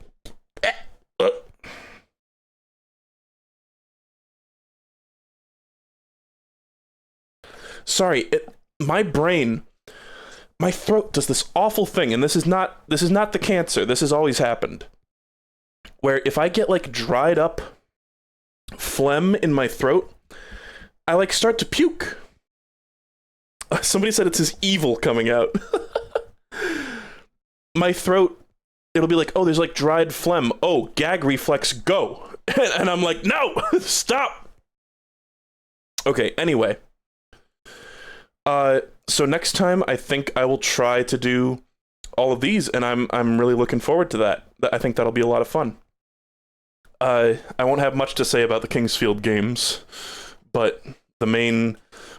Sorry, my brain, my throat does this awful thing, and this is not the cancer, this has always happened. Where if I get, like, dried up phlegm in my throat, I, like, start to puke. Somebody said it's his evil coming out. My throat, it'll be like, oh, there's like dried phlegm. Oh, gag reflex, go. And I'm like, no, stop. Okay, anyway. So next time, I think I will try to do all of these, and I'm really looking forward to that. I think that'll be a lot of fun. I won't have much to say about the Kingsfield games, but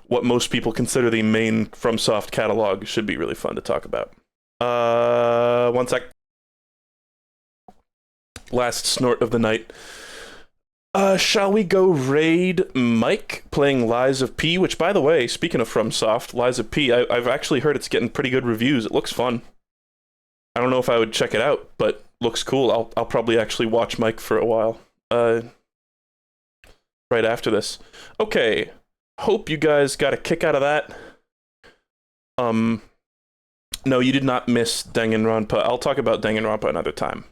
what most people consider the main FromSoft catalog should be really fun to talk about. One sec. Last snort of the night. Shall we go raid Mike playing Lies of P? Which, by the way, speaking of FromSoft, Lies of P, I've actually heard it's getting pretty good reviews. It looks fun. I don't know if I would check it out, but looks cool. I'll probably actually watch Mike for a while. Right after this. Okay. Hope you guys got a kick out of that. No, you did not miss Danganronpa. I'll talk about Danganronpa another time.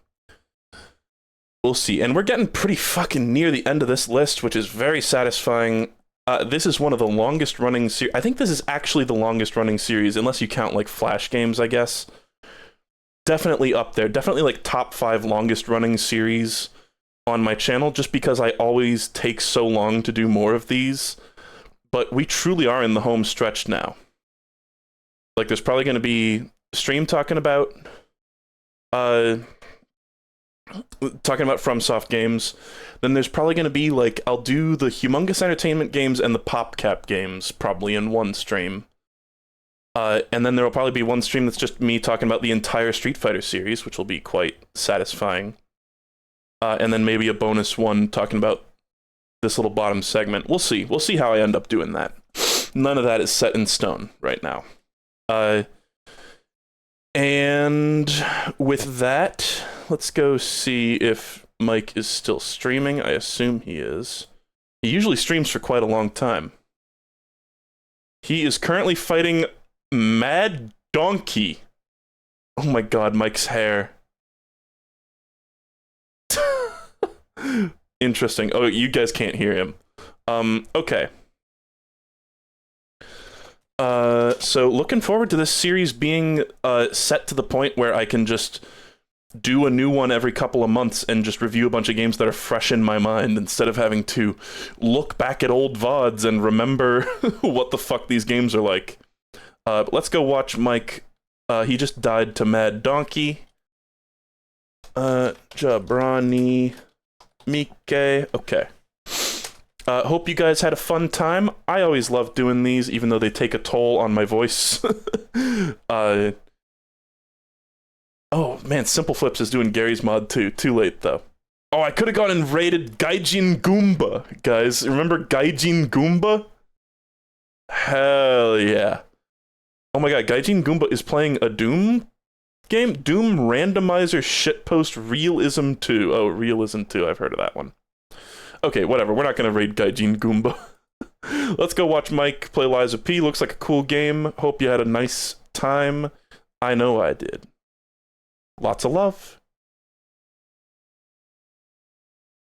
We'll see. And we're getting pretty fucking near the end of this list, which is very satisfying. This is one of the longest running series. I think this is actually the longest running series, unless you count like Flash games, I guess. Definitely up there. Definitely like top 5 longest running series on my channel, just because I always take so long to do more of these. But we truly are in the home stretch now. Like, there's probably going to be stream talking about FromSoft games. Then there's probably going to be, like, I'll do the Humongous Entertainment games and the PopCap games probably in one stream. And then there will probably be one stream that's just me talking about the entire Street Fighter series, which will be quite satisfying. And then maybe a bonus one talking about this little bottom segment. We'll see. We'll see how I end up doing that. None of that is set in stone right now. And with that, let's go see if Mike is still streaming. I assume he is. He usually streams for quite a long time. He is currently fighting Mad Donkey. Oh my god, Mike's hair. Interesting. Oh, you guys can't hear him. Okay. So looking forward to this series being set to the point where I can just do a new one every couple of months and just review a bunch of games that are fresh in my mind instead of having to look back at old VODs and remember what the fuck these games are like. But let's go watch Mike. He just died to Mad Donkey. Jabrani Mike. Okay. Hope you guys had a fun time. I always love doing these, even though they take a toll on my voice. Oh, man, Simple Flips is doing Gary's mod too. Too late, though. Oh, I could have gone and raided Gaijin Goomba, guys. Remember Gaijin Goomba? Hell yeah. Oh my god, Gaijin Goomba is playing a Doom game? Doom Randomizer Shitpost Realism 2. Oh, Realism 2, I've heard of that one. Okay, whatever. We're not going to raid Gaijin Goomba. Let's go watch Mike play Liza P. Looks like a cool game. Hope you had a nice time. I know I did. Lots of love.